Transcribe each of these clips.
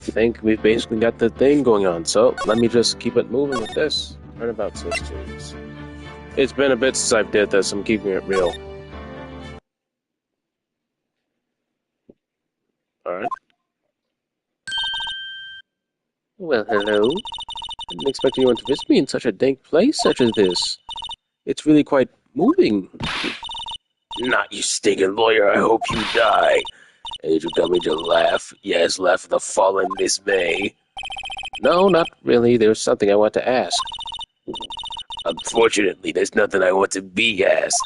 think we've basically got the thing going on, so let me just keep it moving with this. Turnabout systems. It's been a bit since I did this, I'm keeping it real. Alright. Well, hello. I didn't expect anyone to visit me in such a dank place such as this. It's really quite moving. Not you stinking lawyer, I hope you die. Did you come to laugh? Yes, laugh at the fallen dismay. No, not really. There's something I want to ask. Unfortunately, there's nothing I want to be asked.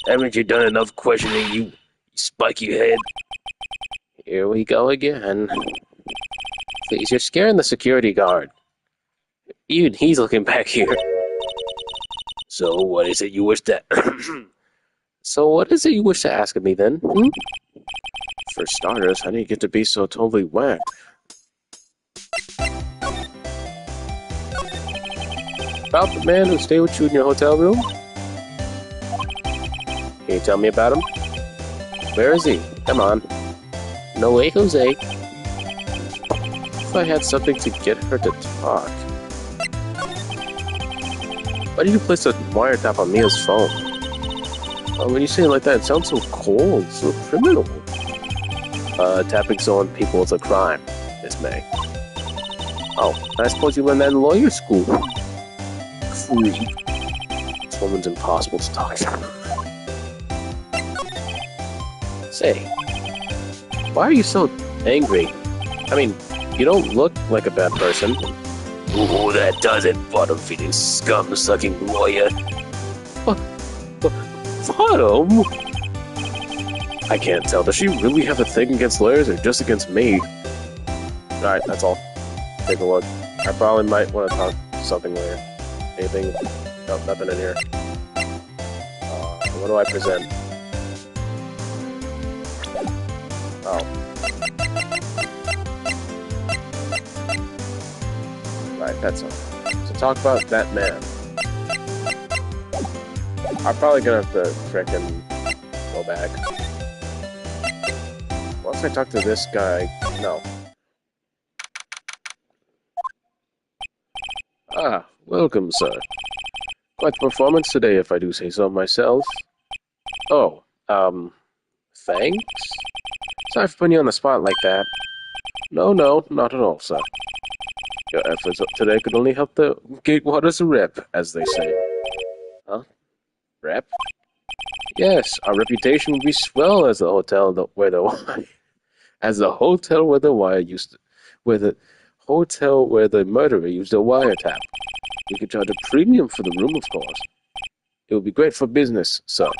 Haven't you done enough questioning, you spiky head? Here we go again. Please, you're scaring the security guard. Even he's looking back here. So, what is it you wish to... So, what is it you wish to ask of me, then? For starters, how do you get to be so totally whacked? About the man who stayed with you in your hotel room? Can you tell me about him? Where is he? Come on. No way, Jose. If I had something to get her to talk. Why did you place a wiretap on Mia's phone? When you say it like that, it sounds so cold, so criminal. Tapping so on people is a crime, Miss May. Oh, I suppose you learned that in lawyer school. Freak. This woman's impossible to talk to. Say, why are you so angry? I mean, you don't look like a bad person. Ooh, that does it, bottom-feeding, scum-sucking lawyer. Bottom? I can't tell. Does she really have a thing against lawyers or just against me? Alright, that's all. Take a look. I probably might want to talk something later. Anything? Nope, nothing in here. What do I present? Oh. Right, that's all. So talk about that man. I'm probably gonna have to frickin' go back. Once I talk to this guy... No. Ah, welcome, sir. Quite the performance today, if I do say so myself. Oh, thanks? Sorry for putting you on the spot like that. No, not at all, sir. Your efforts today could only help the Gatewaters rep, as they say. Huh? Rep? Yes, our reputation will be swell as the hotel where the murderer used a wiretap. We could charge a premium for the room, of course. It would be great for business, sir.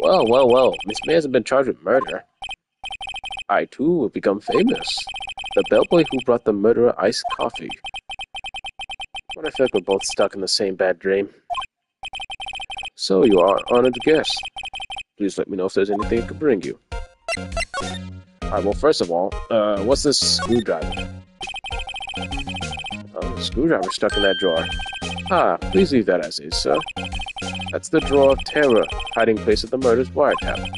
Well, Miss May hasn't been charged with murder. I, too, will become famous. The bellboy who brought the murderer iced coffee. But I feel like we're both stuck in the same bad dream. So, you are an honored guest. Please let me know if there's anything I could bring you. Alright, well, first of all, what's this screwdriver? Oh, the screwdriver stuck in that drawer. Ah, please leave that as is, sir. That's the drawer of terror, hiding place of the murder's wiretap.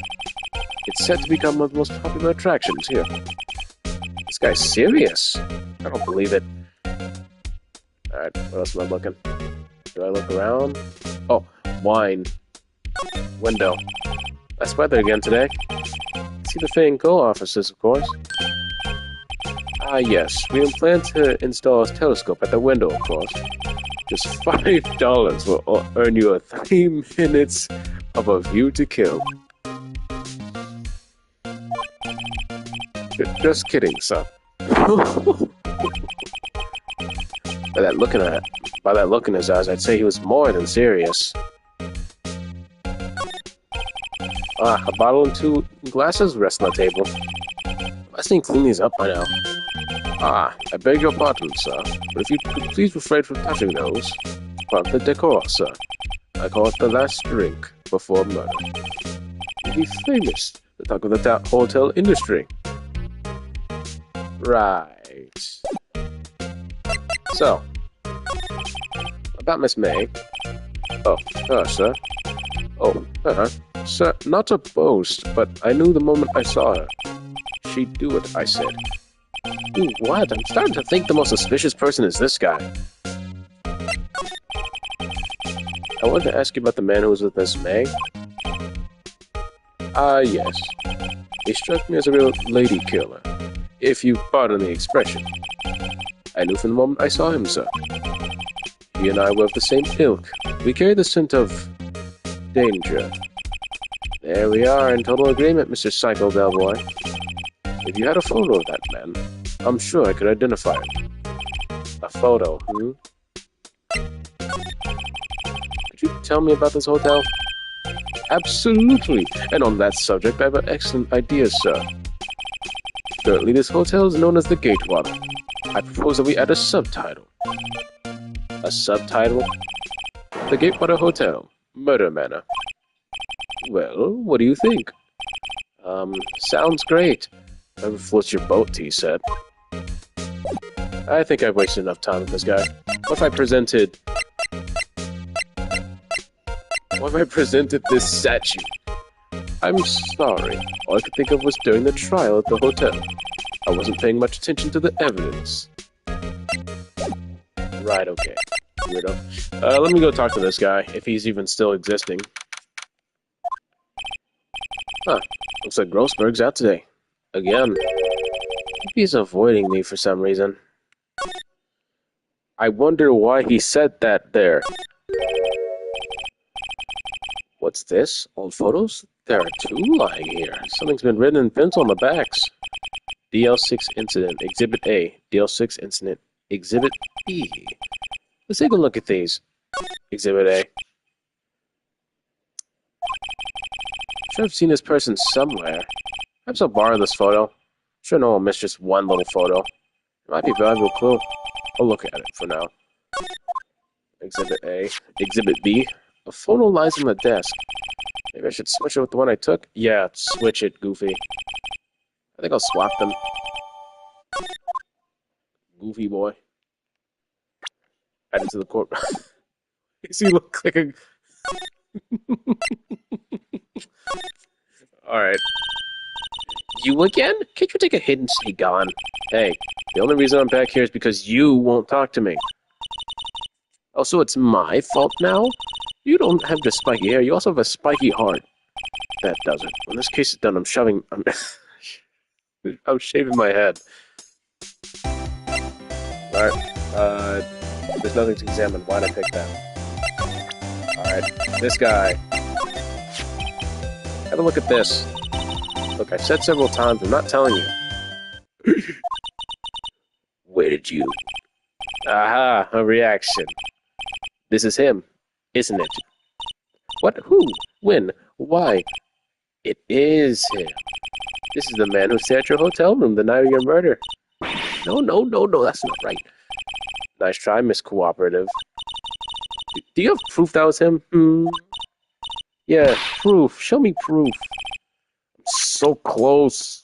It's set to become one of the most popular attractions here. This guy's serious. I don't believe it. Alright, what else am I looking? Do I look around? Oh, wine. Window. Nice weather again today. See the Fang Co offices, of course. Ah, yes. We plan to install a telescope at the window, of course. Just $5 will earn you 3 minutes of a view to kill. Just kidding, sir. By that look in his eyes, I'd say he was more than serious. Ah, a bottle and 2 glasses rest on the table. I think clean these up by now. Ah, I beg your pardon, sir, but if you could please refrain from touching those. Part of the decor, sir. I call it the last drink before murder. You'll be famous, the talk of the hotel industry. Right. So, about Miss May. Oh, sir. Oh, Sir, not to boast, but I knew the moment I saw her. She'd do it, I said. You what? I'm starting to think the most suspicious person is this guy. I wanted to ask you about the man who was with Miss May. Yes. He struck me as a real lady killer, if you pardon the expression. I knew from the moment I saw him, sir. He and I were of the same ilk. We carry the scent of danger. There we are, in total agreement, Mr. Psycho Bellboy. If you had a photo of that man, I'm sure I could identify him. A photo, Could you tell me about this hotel? Absolutely, and on that subject, I have an excellent idea, sir. Currently, this hotel is known as the Gatewater. I propose that we add a subtitle. A subtitle? The Gatewater Hotel, Murder Manor. Well, what do you think? Sounds great. Never floats your boat, he said. I think I've wasted enough time with this guy. What if I presented this statue? I'm sorry. All I could think of was during the trial at the hotel. I wasn't paying much attention to the evidence. Right, okay. Weirdo. Let me go talk to this guy, if he's even still existing. Huh. Looks like Grossberg's out today. Again. He's avoiding me for some reason. I wonder why he said that there. What's this? Old photos? There are two lying here. Something's been written in pencil on the backs. DL6 Incident, Exhibit A. DL6 Incident, Exhibit B. Let's take a look at these. Exhibit A. Sure I've seen this person somewhere. Perhaps I'll borrow this photo. Sure no one missed just one little photo. It might be a valuable clue. I'll look at it for now. Exhibit A. Exhibit B. A photo lies on the desk. Maybe I should switch it with the one I took? Yeah, switch it, Goofy. I think I'll swap them. Goofy boy. Add it to the corp. Does he look like a... Alright. You again? Can't you take a hit and stay gone? Hey, the only reason I'm back here is because you won't talk to me. Oh, so it's my fault now? You don't have just spiky hair, you also have a spiky heart. That does it. When this case is done, I'm I'm shaving my head. Alright, there's nothing to examine. Why'd I pick that? Alright, this guy. Have a look at this. Look, I've said several times, I'm not telling you. Where did you... Aha, a reaction. This is him, isn't it? What? Who? When? Why? It is him. This is the man who stayed at your hotel room the night of your murder. No, that's not right. Nice try, Miss Cooperative. Do you have proof that was him? Yeah, proof. Show me proof. I'm so close.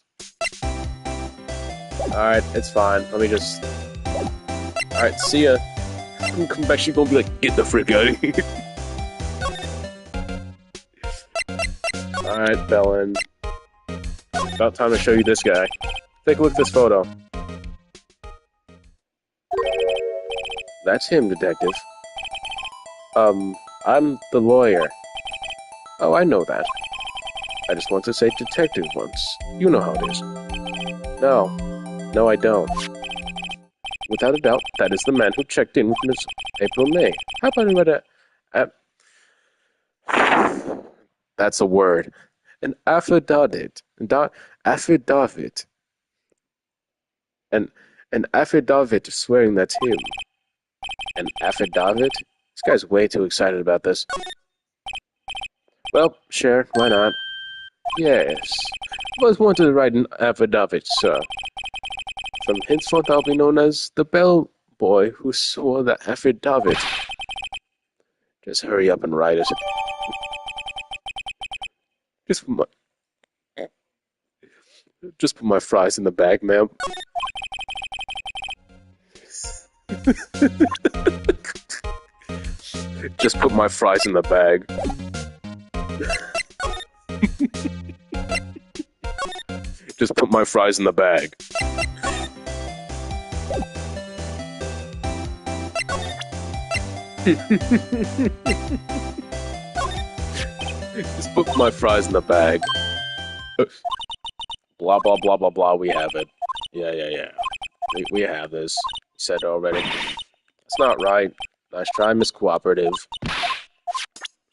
Alright, it's fine. Let me just... Alright, see ya. I'm come back, she's gonna be like, get the frick out of here. Alright, Bellin. About time to show you this guy. Take a look at this photo. That's him, detective. I'm the lawyer. Oh, I know that. I just want to say detective once. You know how it is. No, I don't. Without a doubt, that is the man who checked in with Miss April May. How about I read That's a word. An affidavit. Affidavit. An affidavit swearing that's him. An affidavit? This guy's way too excited about this. Well, sure, why not? Yes. I was wanted to write an affidavit, sir. From henceforth I'll be known as the bell boy who swore the affidavit. Just hurry up and write it. Just put my fries in the bag, ma'am. Just put my fries in the bag. Just put my fries in the bag. Just put my fries in the bag. Blah, blah, blah, blah, blah, we have it. Yeah. We have this. Said already. That's not right. Nice try, Miss Cooperative. I'm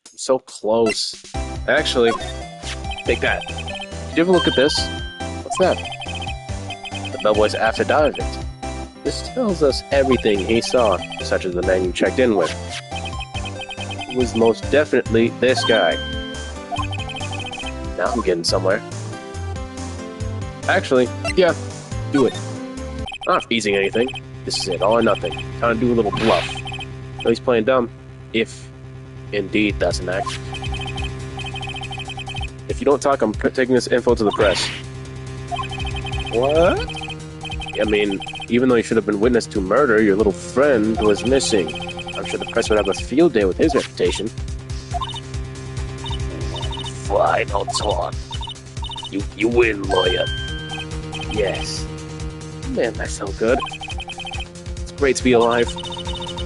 so close. Actually, take that. Did you ever look at this? What's that? The bellboy's affidavit. This tells us everything he saw, such as the man you checked in with. It was most definitely this guy. Now I'm getting somewhere. Actually, yeah, do it. I'm not easing anything. This is it, all or nothing. Time to do a little bluff. No, he's playing dumb. If, indeed, that's an act. If you don't talk, I'm taking this info to the press. What? I mean, even though you should have been witness to murder, your little friend was missing. I'm sure the press would have a field day with his reputation. Fine, I'll talk. You win, lawyer. Yes. Man, that's so good. It's great to be alive.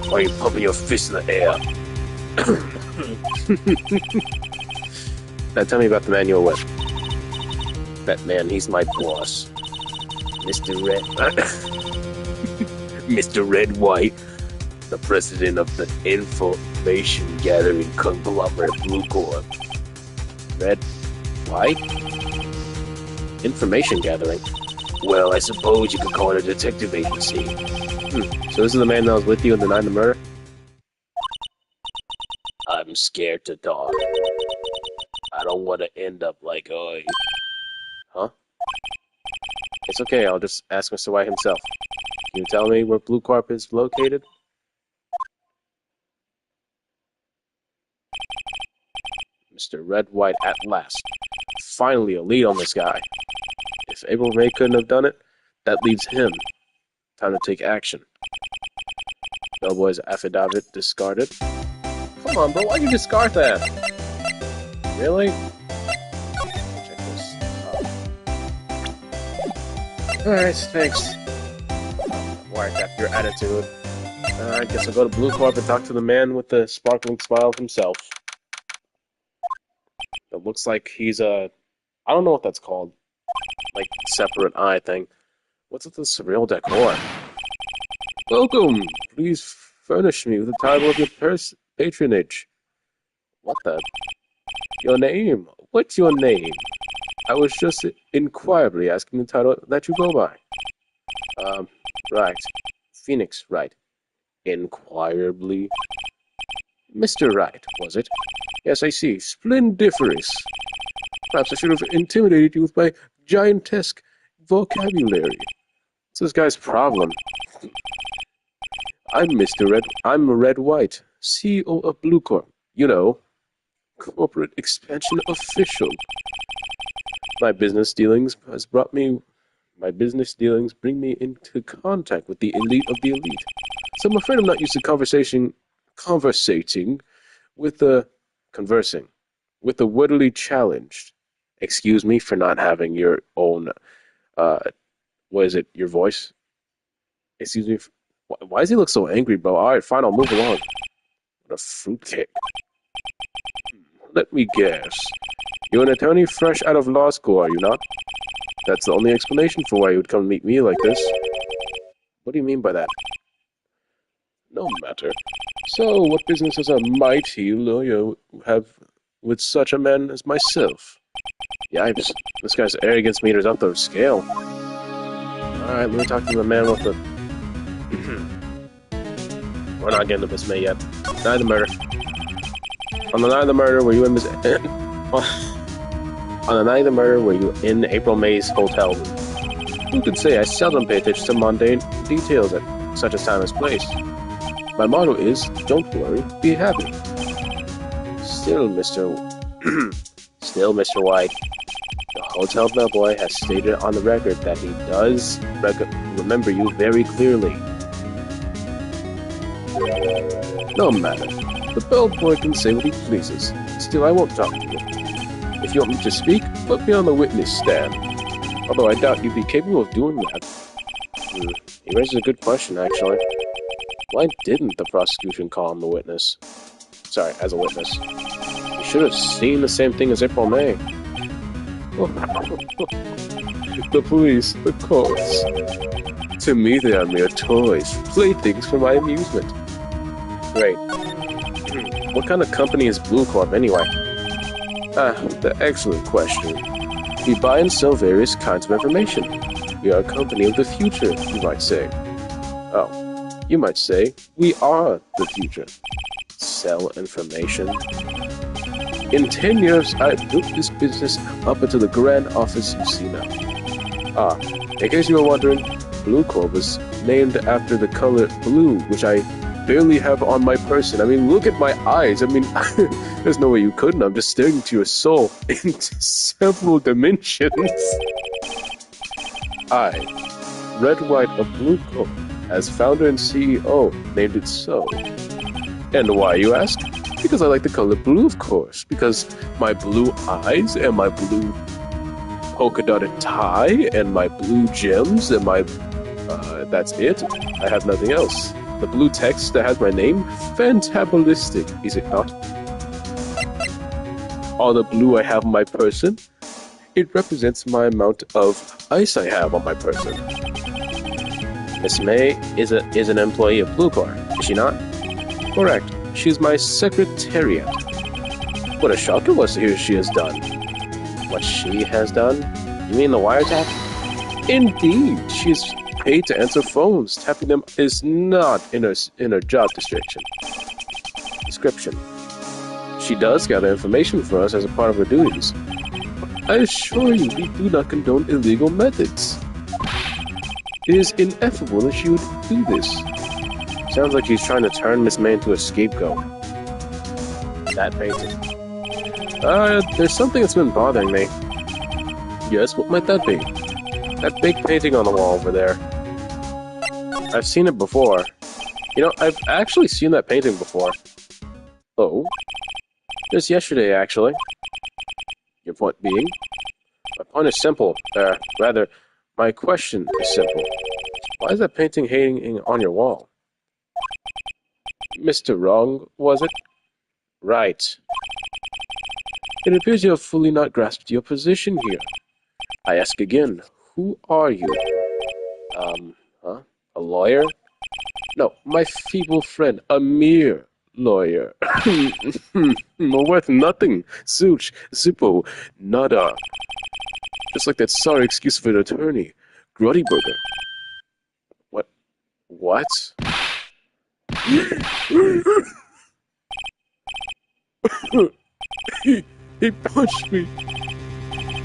Why are you pumping your fist in the air? Now tell me about the man you're with. That man, he's my boss. Mr. Red... Mr. Red White, the president of the information gathering conglomerate Blue Corp. Red White? Information gathering? Well, I suppose you could call it a detective agency. So this is the man that was with you and denied the murder? I'm scared to talk. I don't want to end up like I... Huh? It's okay, I'll just ask Mr. White himself. Can you tell me where Blue Corp is located? Mr. Red White at last. Finally a lead on this guy. If April May couldn't have done it, that leaves him. Time to take action. Bellboy's affidavit discarded. Come on, bro, why'd you discard that? Really? Check this out. Alright, thanks. Wiretap your attitude. I guess I'll go to Blue Corp and talk to the man with the sparkling smile himself. It looks like he's a... I don't know what that's called. Like, separate eye thing. What's with the surreal decor? Welcome! Please furnish me with the title of your patronage. What the? Your name? What's your name? I was just inquirably asking the title that you go by. Right. Phoenix, right. Inquirably? Mr. Wright, was it? Yes, I see. Splendiferous. Perhaps I should have intimidated you with my giantesque vocabulary. What's this guy's problem? I'm Red White, CEO of Blue Corp. You know, corporate expansion official. My business dealings bring me into contact with the elite of the elite. So I'm afraid I'm not used to conversating with the wordily challenged. Excuse me for not having your own, what is it, your voice? Excuse me, why does he look so angry, bro? Alright, fine, I'll move along. What a fruitcake. Let me guess. You're an attorney fresh out of law school, are you not? That's the only explanation for why you would come meet me like this. What do you mean by that? No matter. So, what business does a mighty lawyer have with such a man as myself? Yipes, this guy's arrogance meter's up the scale. Alright, let me talk to the man with the... We're not getting to this May yet. Deny the murder. On the night of the murder, were you in On the night of the murder, were you in April May's hotel room? Who could say I seldom pay attention to mundane details at such a time as place? My motto is, don't worry, be happy. Still, Mr. White, the hotel bellboy has stated on the record that he does remember you very clearly. No matter. The bellboy can say what he pleases. Still, I won't talk to you. If you want me to speak, put me on the witness stand. Although I doubt you'd be capable of doing that. He raises a good question, actually. Why didn't the prosecution call him a witness? Sorry, as a witness. He should have seen the same thing as April May. The police, the courts. To me, they are mere toys, playthings for my amusement. Great. What kind of company is Blue Corp, anyway? The excellent question. We buy and sell various kinds of information. We are a company of the future, you might say. Oh, you might say, we are the future. Sell information. In 10 years, I built this business up into the grand office you see now. In case you were wondering, Blue Corp was named after the color blue, which I barely have on my person. I mean, look at my eyes. I mean, there's no way you couldn't. I'm just staring into your soul into several dimensions. I, Red White of Blue Corp, as founder and CEO, named it so. And why, you ask? Because I like the color blue, of course. Because my blue eyes and my blue polka-dotted tie and my blue gems and my... that's it. I have nothing else. The blue text that has my name? Fantabulistic, is it not? All the blue I have on my person? It represents my amount of ice I have on my person. Miss May is an employee of Blue Corp, is she not? Correct. She's my secretariat. What a shock it was to hear she has done. What she has done? You mean the wiretap? Indeed, she is paid to answer phones. Tapping them is not in her job description. She does gather information for us as a part of her duties. I assure you, we do not condone illegal methods. It is ineffable that she would do this. Sounds like she's trying to turn Miss May into a scapegoat. That painting. There's something that's been bothering me. Yes, what might that be? That big painting on the wall over there. I've seen it before. You know, I've actually seen that painting before. Oh? Just yesterday, actually. Your point being? My point is simple. Rather, my question is simple. Why is that painting hanging on your wall? Mr. Wrong, was it? Right. It appears you have fully not grasped your position here. I ask again, who are you? A lawyer? No, my feeble friend, a mere lawyer. Worth nothing. Zilch, Zippo, nada. Just like that sorry excuse of an attorney. Gruddy Burger. What? He punched me.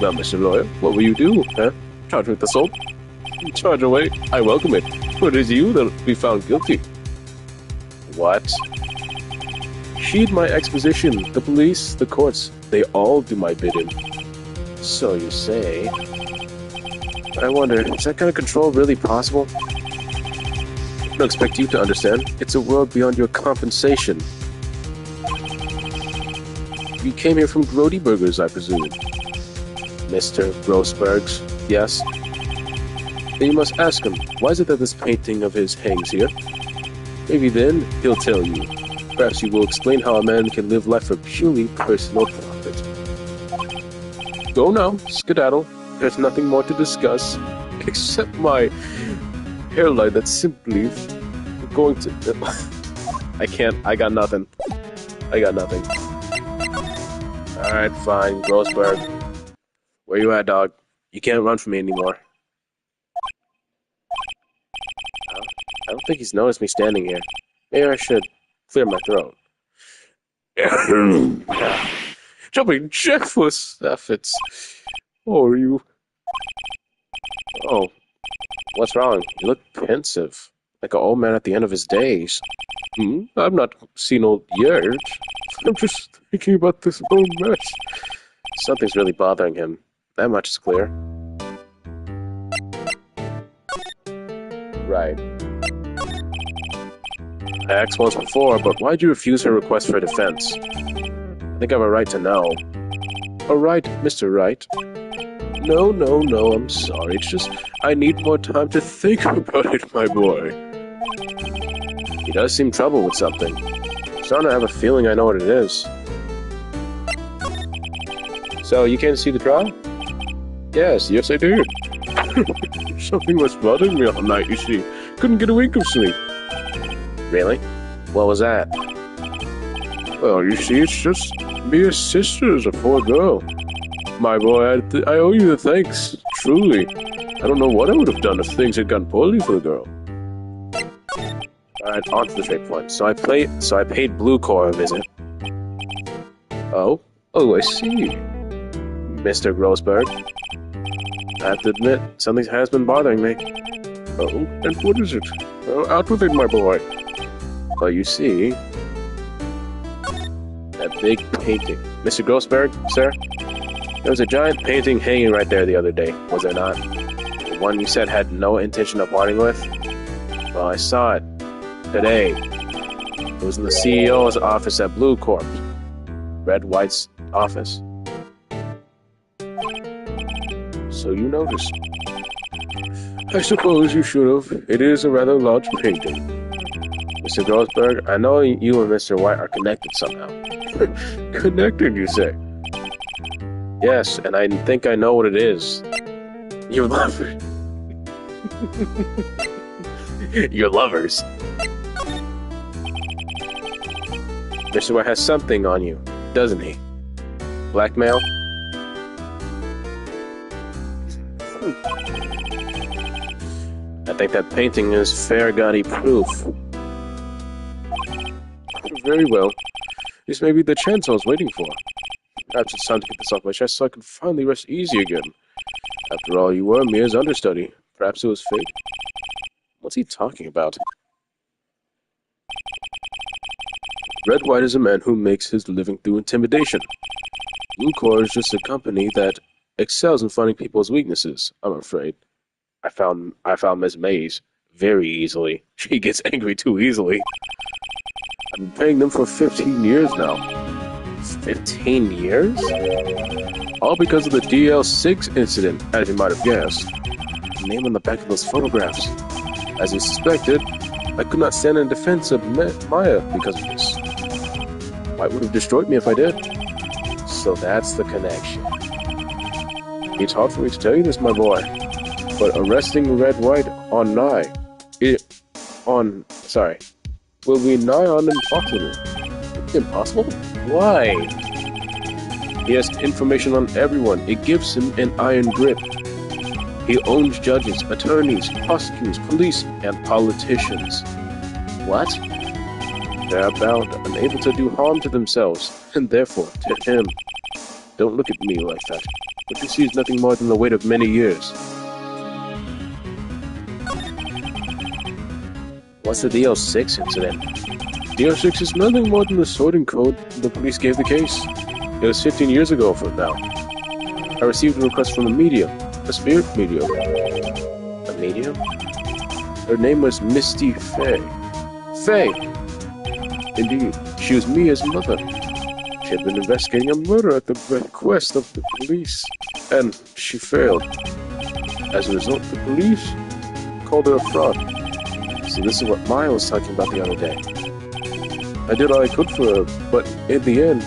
Now, Mr. Lawyer, what will you do, huh? Charge with assault? Charge away. I welcome it. For it is you that will be found guilty. What? Heed my exposition. The police, the courts, they all do my bidding. So you say. But I wonder, is that kind of control really possible? I don't expect you to understand. It's a world beyond your compensation. You came here from Grody Burgers, I presume. Mr. Grossbergs, yes? Then you must ask him, why is it that this painting of his hangs here? Maybe then he'll tell you. Perhaps he will explain how a man can live life for purely personal profit. Go now, skedaddle. There's nothing more to discuss, except my hairline that's simply going to... I can't, I got nothing. Alright, fine, Grossberg. Where you at, dog? You can't run from me anymore. I don't think he's noticed me standing here. Maybe I should clear my throat. Jumping Jeff was efforts. Oh, are you? Oh, what's wrong? You look pensive, like an old man at the end of his days. I've not seen old yet. I'm just thinking about this whole mess. Something's really bothering him. That much is clear. Right. I asked once before, but why'd you refuse her request for defense? I think I have a right to know. A right, Mr. Wright. No, I'm sorry. It's just I need more time to think about it, my boy. He does seem troubled with something. I'm starting to have a feeling I know what it is. So, you can't see the draw? Yes, I did. Something was bothering me all night, you see. Couldn't get a wink of sleep. Really? What was that? Well, you see, it's just Mia's sister is a poor girl. My boy, I owe you the thanks, truly. I don't know what I would have done if things had gone poorly for the girl. Alright, on to the straight point. So I paid Blue Core a visit. Oh, I see. Mr. Grossberg. I have to admit, something has been bothering me. Oh, and what is it? Oh, out with it, my boy. Well, you see... that big painting. Mr. Grossberg, sir? There was a giant painting hanging right there the other day, was there not? The one you said had no intention of parting with? Well, I saw it. Today. It was in the CEO's office at Blue Corp. Red White's office. So you noticed. I suppose you should have. It is a rather large painting. Mr. Grossberg, I know you and Mr. White are connected somehow. Connected, you say? Yes, and I think I know what it is. Your lovers. Your lovers. Mr. White has something on you, doesn't he? Blackmail? I think that painting is fair gaudy proof. Very well. This may be the chance I was waiting for. Perhaps it's time to get this off my chest so I can finally rest easy again. After all, you were Mia's understudy. Perhaps it was fate? What's he talking about? Red White is a man who makes his living through intimidation. Blue Core is just a company that excels in finding people's weaknesses, I'm afraid. I found Miss Maze very easily. She gets angry too easily. I've been paying them for 15 years now. 15 years? All because of the DL6 incident, as you might have guessed. The name on the back of those photographs. As you suspected, I could not stand in defense of Maya because of this. White would have destroyed me if I did. So that's the connection. It's hard for me to tell you this, my boy, but arresting Red White will be nigh on impossible. Impossible? Why? He has information on everyone. It gives him an iron grip. He owns judges, attorneys, prosecutors, police, and politicians. What? They are bound, unable to do harm to themselves, and therefore to him. Don't look at me like that. What you see is nothing more than the weight of many years. What's the DL6 incident? DL6 is nothing more than the sorting code the police gave the case. It was 15 years ago from now. I received a request from a medium, a spirit medium. A medium? Her name was Misty Faye. Faye! Indeed, she was Mia's mother. She had been investigating a murder at the request of the police, and she failed. As a result, the police called her a fraud. See, this is what Maya was talking about the other day. I did all I could for her, but in the end,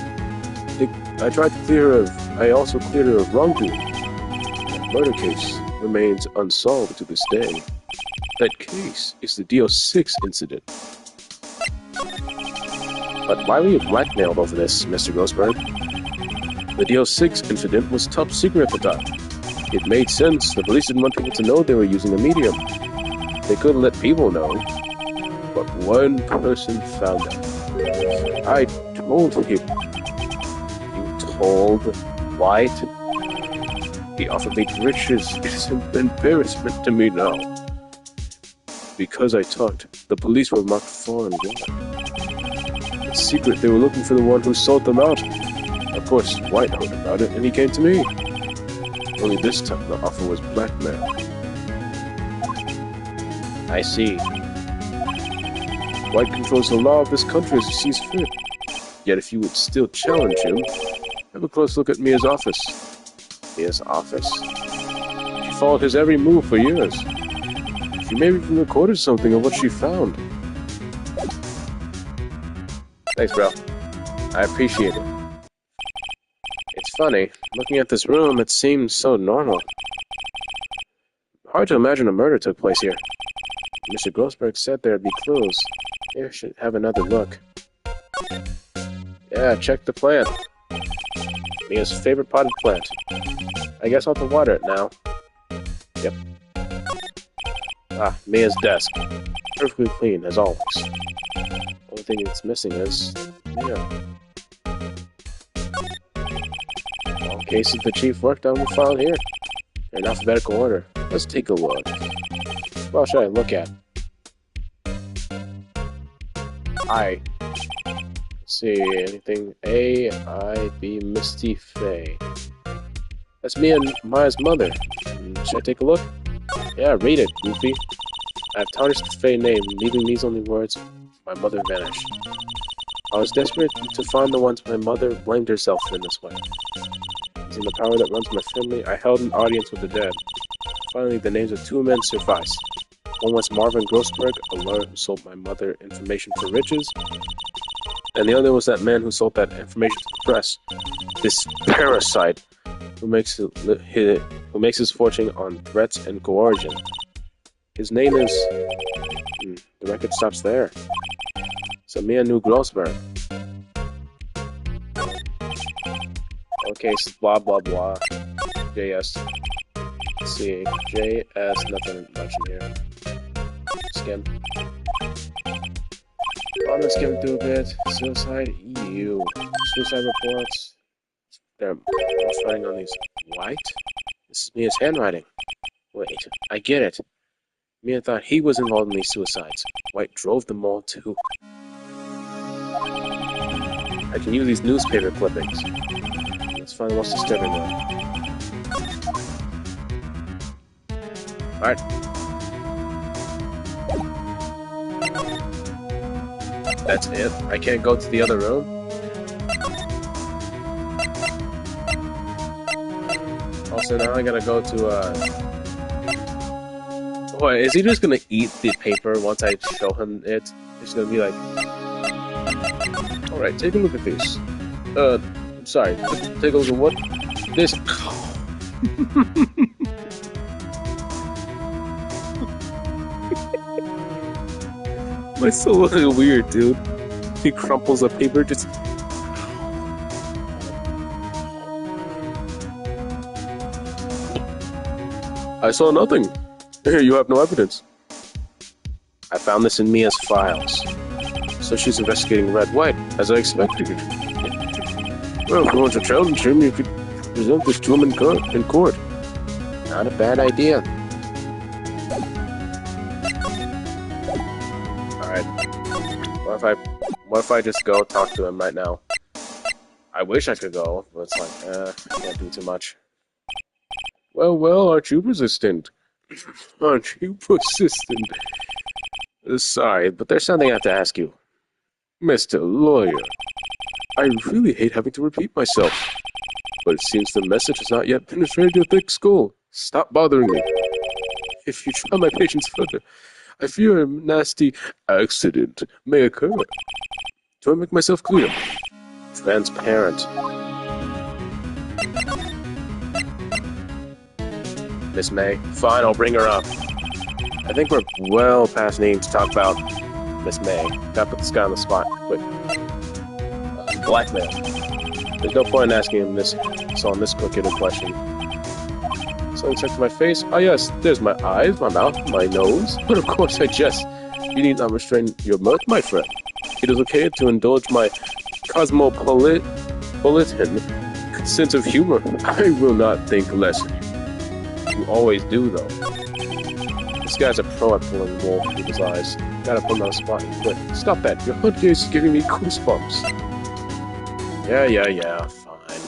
I tried to clear her. I also cleared her of wrongdoing. That murder case remains unsolved to this day. That case is the DL6 incident. But why were you blackmailed over this, Mr. Grossberg? The DL6 incident was top secret at the time. It made sense. The police didn't want people to know they were using a medium. They couldn't let people know. But one person found out. I told him. You told White? He offered me riches. It's an embarrassment to me now. Because I talked, the police were marked foreign wide. In secret, they were looking for the one who sold them out. Of course, White heard about it, and he came to me. Only this time, the offer was blackmail. I see. White controls the law of this country as he sees fit. Yet if you would still challenge him, have a close look at Mia's office. Mia's office? followed his every move for years. She maybe even recorded something of what she found. Thanks, bro. I appreciate it. It's funny, looking at this room, it seems so normal. Hard to imagine a murder took place here. Mr. Grossberg said there'd be clues. Maybe I should have another look. Yeah, check the plant. Mia's favorite potted plant. I guess I'll have to water it now. Yep. Ah, Mia's desk. Perfectly clean, as always. Only thing that's missing is Mia. All cases the chief worked on were filed here. In alphabetical order. Let's take a look. What should I look at? I. Let's see, anything? A, I, B, Misty Faye. That's me and Maya's mother. Should I take a look? Yeah, read it, Goofy. I've tarnished the Faye name, leaving these only words. My mother vanished. I was desperate to find the ones my mother blamed herself in this way. Using the power that runs my family, I held an audience with the dead. Finally, the names of two men sufficed. One was Marvin Grossberg, a lawyer who sold my mother information for riches, and the other was that man who sold that information to the press. This parasite who makes his fortune on threats and coercion. His name is... the record stops there. Samia knew Grossberg. Okay, so blah blah blah. JS. Let's see. JS, nothing much in here. Skim. I'm gonna skim through a bit. Suicide, EU. Suicide reports. They're most writing on these. White? This is Mia's handwriting. Wait, I get it. Mia thought he was involved in these suicides. White drove them all too. I can use these newspaper clippings. Let's find the most disturbing one. Alright. That's it? I can't go to the other room? Also, now I gotta go to, What, is he just gonna eat the paper once I show him it? He's gonna be like... Alright, take a look at this. Sorry, take a look at what? This... My soul is weird, dude. He crumples the paper, just... I saw nothing. Here, you have no evidence. I found this in Mia's files. So she's investigating Red White, as I expected. Well, if you want to challenge him, you could present this to him in court. Not a bad idea. Alright. What if I just go talk to him right now? I wish I could go, but it's like, I can't do too much. Well, aren't you persistent? Aren't you persistent? Sorry, but there's something I have to ask you. Mr. Lawyer, I really hate having to repeat myself, but it seems the message has not yet penetrated your thick skull. Stop bothering me. If you try my patience further, I fear a nasty accident may occur. Do I make myself clear? Transparent. Miss May. Fine, I'll bring her up. I think we're well past needing to talk about Miss May. Gotta put this guy on the spot. Quick. Blackmail. There's no point in asking him this quick a question. So check my face. Ah yes, there's my eyes, my mouth, my nose. But of course I jest. You need not restrain your mirth, my friend. It is okay to indulge my cosmopolitan sense of humor. I will not think less. You always do, though. This guy's a pro at pulling wool with his eyes. Gotta put him on the spot quick. Stop that. Your hood gaze is giving me goosebumps. Yeah, fine.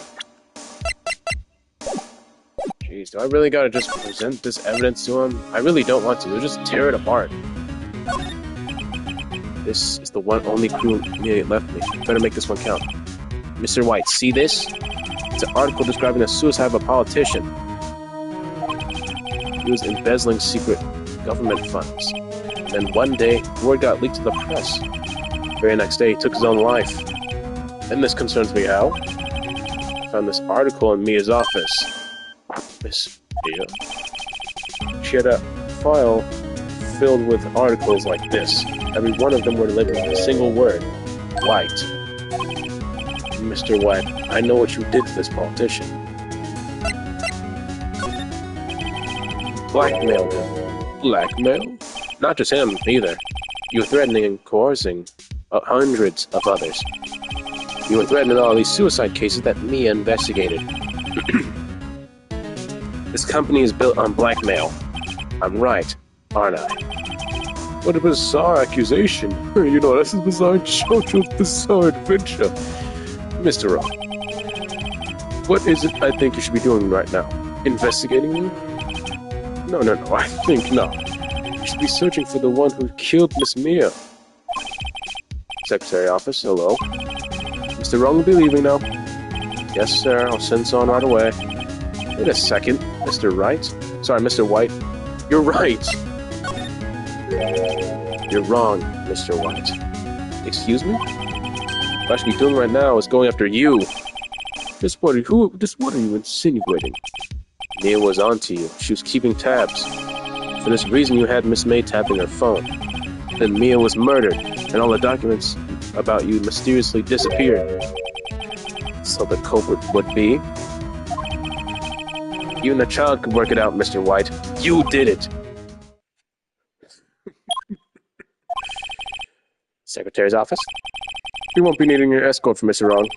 Jeez, do I really gotta just present this evidence to him? I really don't want to. He'll just tear it apart. This is the one only clue Amelia left me. Better make this one count. Mr. White, see this? It's an article describing the suicide of a politician. He was embezzling secret government funds. And then one day, word got leaked to the press. The very next day, he took his own life. And this concerns me how? I found this article in Mia's office. Miss Mia? She had a file filled with articles like this. Every one of them were labeled with a single word. White. Mr. White, I know what you did to this politician. Blackmailed him. Blackmail? Not just him, either. You were threatening and coercing hundreds of others. You were threatening all these suicide cases that Mia investigated. This company is built on blackmail. I'm right, aren't I? What a bizarre accusation. You know, this is bizarre JoJo's bizarre adventure. Mr. Rock, what is it I think you should be doing right now? Investigating me? No, I think not. You should be searching for the one who killed Miss Mia. Secretary office, hello. Mr. Wrong will be leaving now. Yes, sir, I'll send someone right away. Wait a second, Mr. Wright? Sorry, Mr. White. You're right! You're wrong, Mr. White. Excuse me? What I should be doing right now is going after you. Just what are you insinuating? Mia was onto you. She was keeping tabs. For this reason, you had Miss May tapping her phone. Then Mia was murdered, and all the documents about you mysteriously disappeared. So the culprit would be... You and the child could work it out, Mr. White. You did it! Secretary's office? We won't be needing your escort for Mr. Wrong.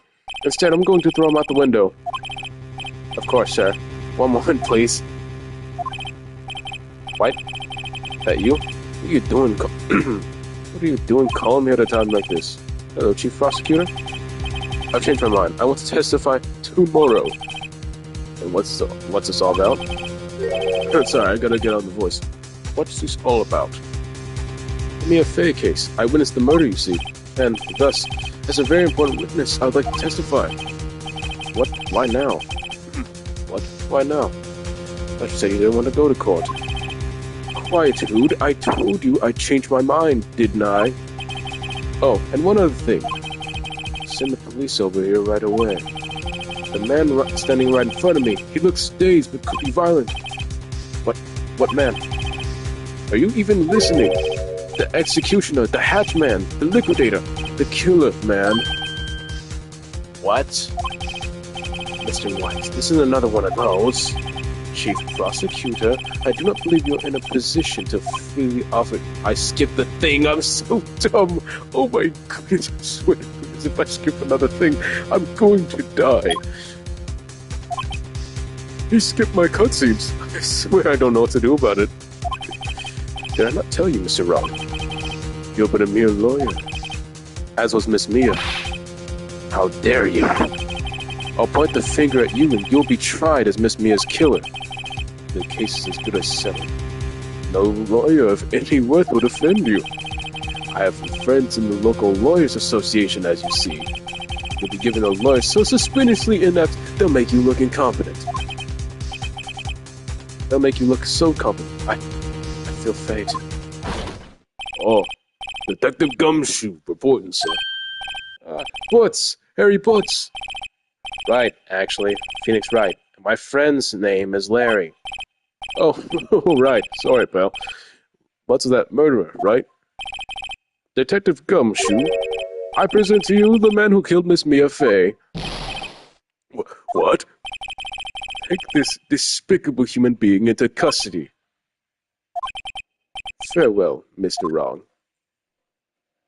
Instead, I'm going to throw him out the window. Of course, sir. One moment, please. White? That you? What are you doing? What are you doing calling me at a time like this? Hello, Chief Prosecutor? I've changed my mind. I want to testify tomorrow. And what's this all about? Sorry, I gotta get on the voice. What's this all about? Give me a Faye case. I witnessed the murder, you see. And, thus, as a very important witness, I would like to testify. What? Why now? What? Why now? I you said you didn't want to go to court. Quietude, I told you I changed my mind, didn't I? Oh, and one other thing. Send the police over here right away. The man standing right in front of me, he looks dazed but could be violent. What man? Are you even listening? The executioner, the hatchman, the liquidator, the killer, man. What? Mr. White, this is another one of those. Chief Prosecutor, I do not believe you're in a position to freely offer... I skipped the thing, I'm so dumb. Oh my goodness, I swear to goodness, if I skip another thing, I'm going to die. You skipped my cutscenes. I swear I don't know what to do about it. Did I not tell you, Mr. Rock? You're but a mere lawyer. As was Miss Mia. How dare you? I'll point the finger at you and you'll be tried as Miss Mia's killer. The case is as good as settled. No lawyer of any worth will defend you. I have friends in the local lawyers association, as you see. You'll be given a lawyer so suspiciously inept, they'll make you look incompetent. They'll make you look so competent. I feel fate. Oh, Detective Gumshoe reporting, sir. Butts! Harry Butts! Right, actually. Phoenix Wright. My friend's name is Larry. Oh, right. Sorry, pal. What's that murderer, right? Detective Gumshoe, I present to you the man who killed Miss Mia Fey. What? Take this despicable human being into custody. Farewell, Mr. Wrong.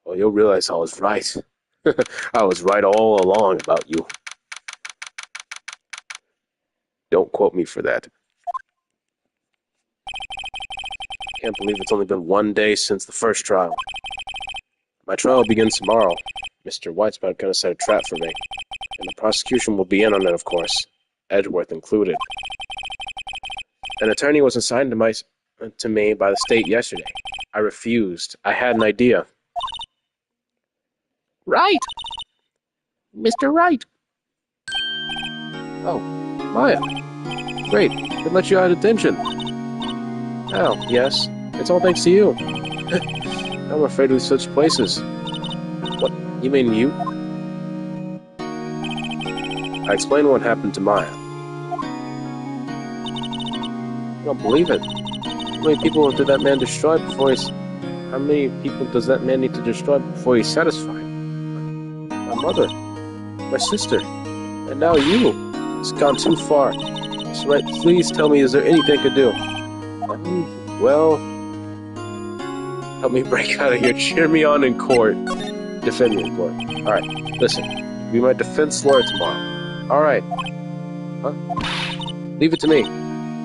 Oh, you'll realize I was right. I was right all along about you. Don't quote me for that. Can't believe it's only been 1 day since the first trial. My trial begins tomorrow. Mr. White's about going to set a trap for me. And the prosecution will be in on it, of course. Edgeworth included. An attorney was assigned to me by the state yesterday. I refused. I had an idea. Right! Mr. Wright! Oh, Maya. Great. They let you out of detention. Oh, yes. It's all thanks to you. I'm afraid of such places. What? You mean you? I explained what happened to Maya. I don't believe it. How many people did that man destroy before he's... How many people does that man need to destroy before he's satisfied? My mother. My sister. And now you. It's gone too far. So right, please tell me, is there anything I could do? Well... Help me break out of here. Cheer me on in court. Defend me in court. Alright, listen. Be my defense lawyer tomorrow. Alright. Huh? Leave it to me.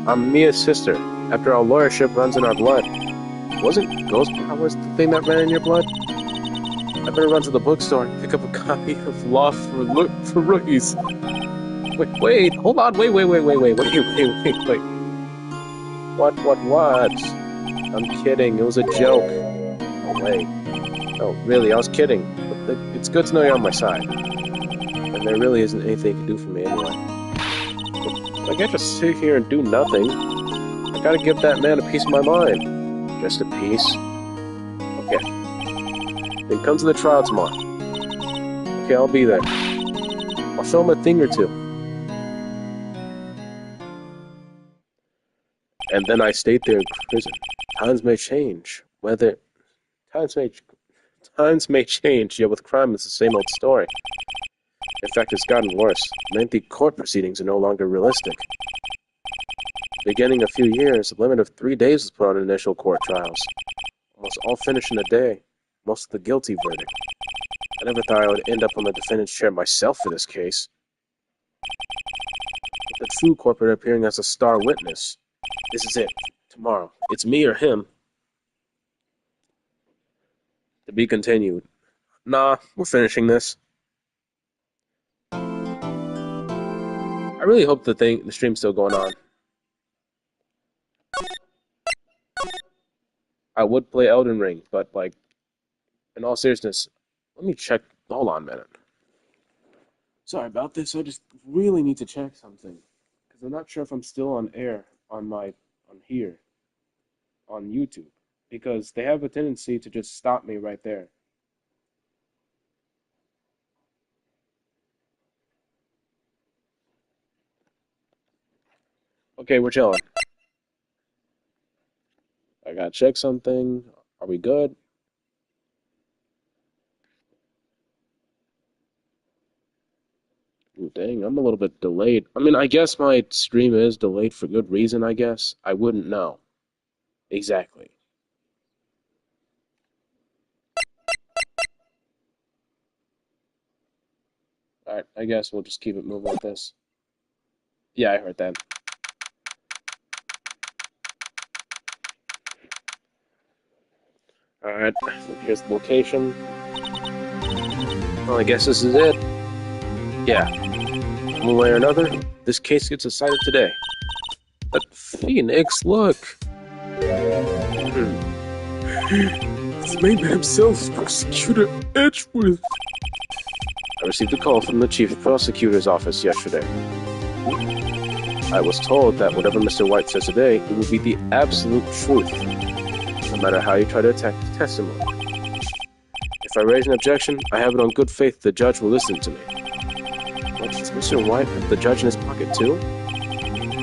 I'm Mia's sister. After all, lawyership runs in our blood. Wasn't ghost powers the thing that ran in your blood? I better run to the bookstore and pick up a copy of Law for Rookies. Wait, hold on, wait. What? I'm kidding, it was a joke. Oh, wait. No, really, I was kidding. But it's good to know you're on my side. And there really isn't anything you can do for me anyway. But I can't just sit here and do nothing. I gotta give that man a piece of my mind. Just a piece. Okay. Then come to the trial tomorrow. Okay, I'll be there. I'll show him a thing or two. And then I stayed there in prison. Times may change. Times may change, yet with crime it's the same old story. In fact, it's gotten worse. Lengthy court proceedings are no longer realistic. Beginning a few years, a limit of 3 days was put on initial court trials. Almost all finished in a day. Most of the guilty verdict. I never thought I would end up on the defendant's chair myself for this case. With the true corporate appearing as a star witness. This is it. Tomorrow. It's me or him. To be continued. Nah, we're finishing this. I really hope the stream's still going on. I would play Elden Ring, but like, in all seriousness, let me check. Hold on a minute. Sorry about this. I just really need to check something because I'm not sure if I'm still on air on here on YouTube because they have a tendency to just stop me right there. Okay, we're chilling. I gotta check something. Are we good? Ooh, dang, I'm a little bit delayed. I mean, I guess my stream is delayed for good reason, I guess. I wouldn't know. Exactly. Alright, I guess we'll just keep it moving with this. Yeah, I heard that. Alright, here's the location. Well, I guess this is it. Yeah. One way or another, this case gets decided today. But Phoenix, look! It's made by himself, Prosecutor Edgeworth. I received a call from the Chief Prosecutor's office yesterday. I was told that whatever Mr. White says today, it will be the absolute truth, no matter how you try to attack the testimony. If I raise an objection, I have it on good faith the judge will listen to me. What, does Mr. White have the judge in his pocket too?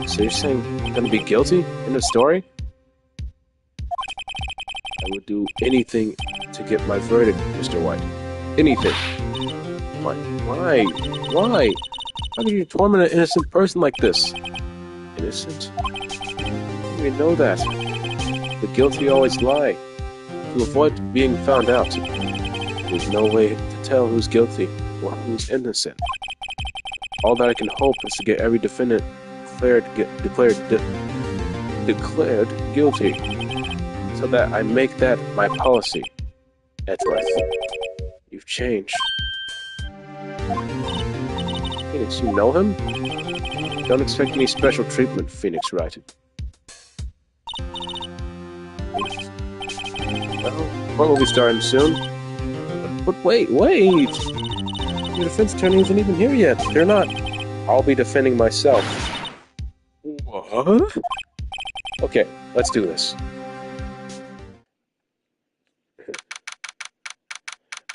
So you're saying I'm gonna be guilty in the story? I would do anything to get my verdict, Mr. White. Anything. Why? Why? How could you torment an innocent person like this? Innocent? We know that. The guilty always lie. To avoid being found out. There's no way to tell who's guilty or who's innocent. All that I can hope is to get every defendant declared guilty, so that I make that my policy. Edgeworth, you've changed. Phoenix, you know him? Don't expect any special treatment, Phoenix Wright. Well, court will be starting soon. But wait! Your defense attorney isn't even here yet. They're not. I'll be defending myself. What? Okay, Let's do this.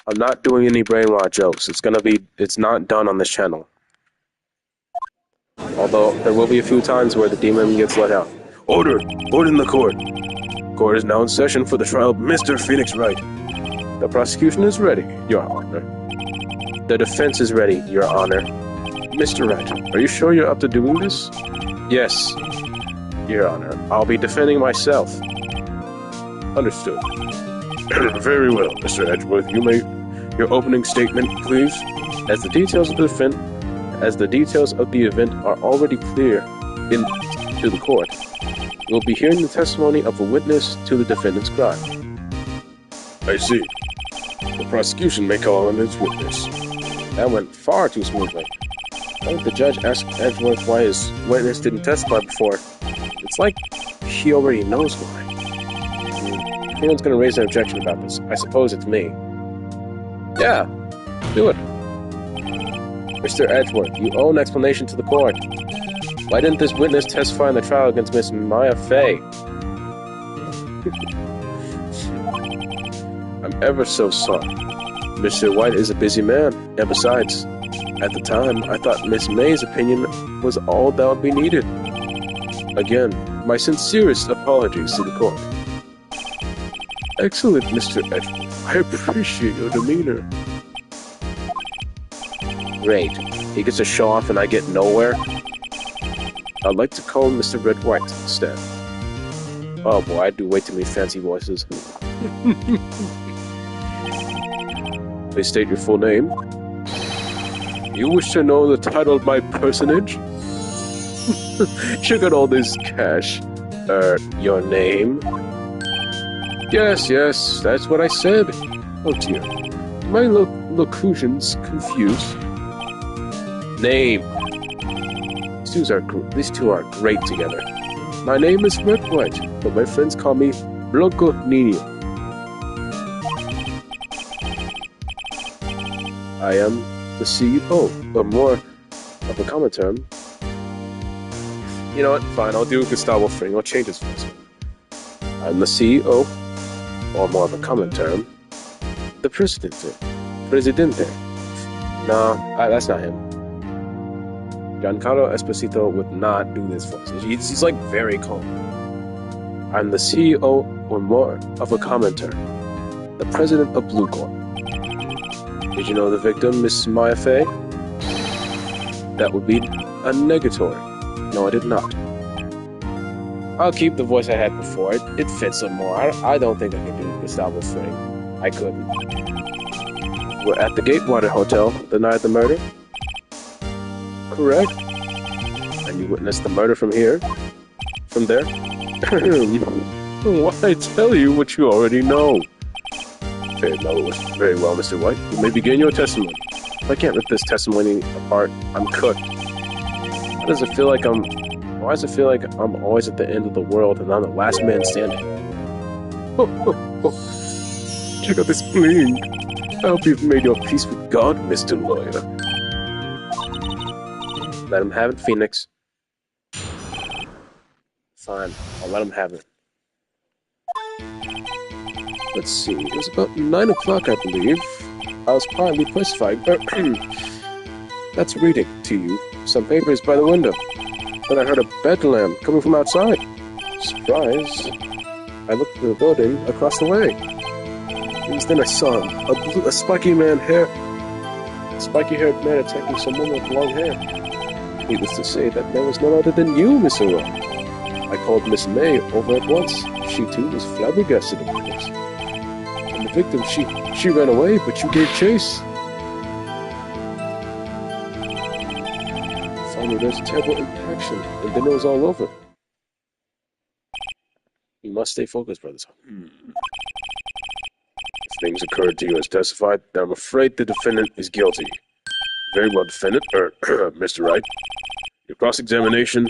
I'm not doing any brainwash jokes. It's not done on this channel. Although, there will be a few times where the demon gets let out. Order! Order in the court! Court is now in session for the trial of Mr. Phoenix Wright. The prosecution is ready, Your Honor. The defense is ready, Your Honor. Mr. Wright, are you sure you're up to doing this? Yes, Your Honor. I'll be defending myself. Understood. Very well, Mr. Edgeworth. You may your opening statement, please. As the details of the event are already clear to the court, you'll be hearing the testimony of a witness to the defendant's crime. I see. The prosecution may call on its witness. That went far too smoothly. Why did the judge ask Edgeworth why his witness didn't testify before? It's like he already knows why. If anyone's going to raise an objection about this, I suppose it's me. Yeah, do it. Mr. Edgeworth, you owe an explanation to the court. Why didn't this witness testify in the trial against Miss Maya Fey? I'm ever so sorry. Mr. White is a busy man, and besides, at the time, I thought Miss May's opinion was all that would be needed. Again, my sincerest apologies to the court. Excellent, Mr. Edgeworth. I appreciate your demeanor. Great. He gets to show off and I get nowhere? I'd like to call him Mr. Red White instead. Oh boy, I do way too many fancy voices. Please state your full name. You wish to know the title of my personage? Check out all this cash. Your name? Yes, that's what I said. Oh dear. My locution's confused. Name. These two are great together. My name is Red White, but my friends call me Blanco Nino. I am the CEO, or more of a common term. You know what? Fine, I'll do Gustavo Fring. I'll change his voice. I'm the CEO, or more of a common term, the Presidente. No, that's not him. Giancarlo Esposito would not do this voice. He's like very calm. I'm the CEO, or more of a common term, the President of Blue Corp. Did you know the victim, Miss Maya Fey? That would be a negatory. No, I did not. I'll keep the voice I had before. It fits some more. I don't think I can do Gustavo Fring. I couldn't. We're at the Gatewater Hotel the night of the murder? Correct. And you witnessed the murder from here? From there? Why tell you what you already know? Very well, Mr. White. You may begin your testimony. If I can't rip this testimony apart, I'm cooked. Why does it feel like I'm always at the end of the world and I'm the last man standing? Check out this bling. I hope you've made your peace with God, Mr. Lawyer. Let him have it, Phoenix. Fine, I'll let him have it. Let's see, it was about 9 o'clock, I believe. I was quietly pacifying. That's reading to you some papers by the window. Then I heard a bedlam coming from outside. Surprise! I looked at the building across the way. Then I saw him, a spiky-haired man attacking someone with long hair. Needless to say, that man was none other than you, Mr. Roy. I called Miss May over at once. She too was flabbergasted about this. And the victim, she ran away, but you gave chase. Finally, there's a terrible impaction, and then it was all over. You must stay focused, brothers. If things occurred to you as testified, then I'm afraid the defendant is guilty. Very well, defendant, Mr. Wright. Your cross-examination?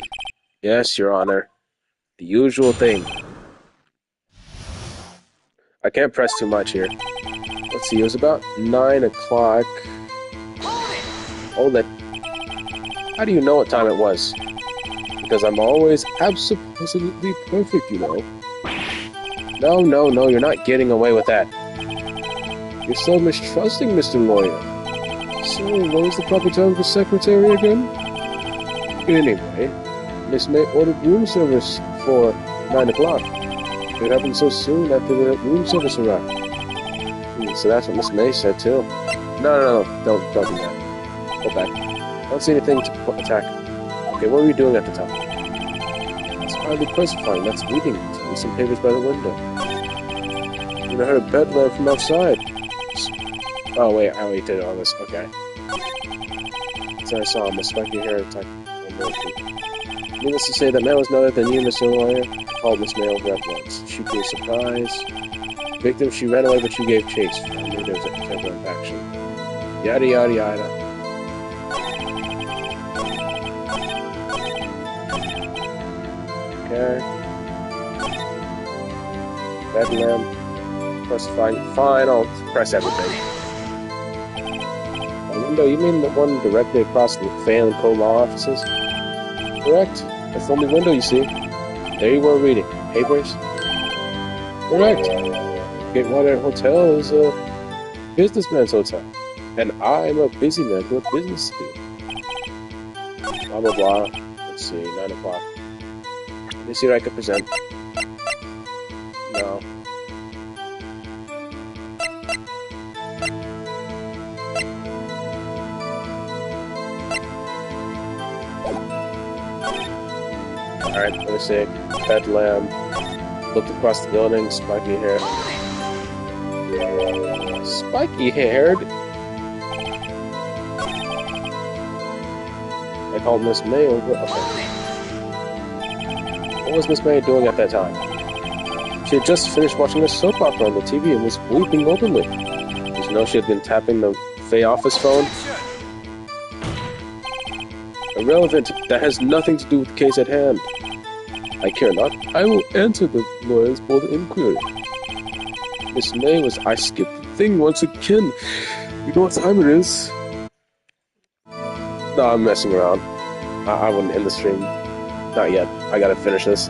Yes, Your Honor. The usual thing. I can't press too much here. Let's see, it was about 9 o'clock. Hold it. How do you know what time it was? Because I'm always absolutely absolutely perfect, you know. No, no, no, you're not getting away with that. You're so mistrusting, Mr. Lawyer. So, what was the proper time for secretary again? Anyway, Miss May ordered room service for 9 o'clock. It happened so soon after the room service arrived. So that's what Miss May said, too. No, don't do that. Go back. I don't see anything to attack. Okay, what were you doing at the time? It's hardly classifying. That's reading. Reading some papers by the window. And I heard a bed lamp from outside. Oh, wait, I already did all this. Okay. So I saw him, a spiky hair attack. Needless to say, that man was none other than you, Mr. Lawyer. Called Miss May over at once. She grew surprised. Victim, she ran away, but she gave chase. I knew there was a terrible action. Yada yada yada. Okay. Bed lamp. Press fine, I'll press everything. The window, you mean the one directly across the Fan and Co-Law offices? Correct. That's the only window you see. There you were reading. Papers? Correct. Gatewater Hotel is a businessman's hotel. And I'm a busy man with business to do. Blah, blah, blah. Let's see, 9 o'clock. Let me see what I can present. No. Alright, let me see. Bed lamp. Looked across the building. Spiky hair. Spiky haired? I called Miss May over. Okay. What was Miss May doing at that time? She had just finished watching a soap opera on the TV and was weeping openly. Did you know she had been tapping the Fay office phone? Irrelevant. That has nothing to do with the case at hand. I care not. I will answer the lawyer's bold inquiry. Miss May was... I skipped the thing once again. You know what time it is? No, I'm messing around. I wouldn't end the stream. Not yet. I gotta finish this.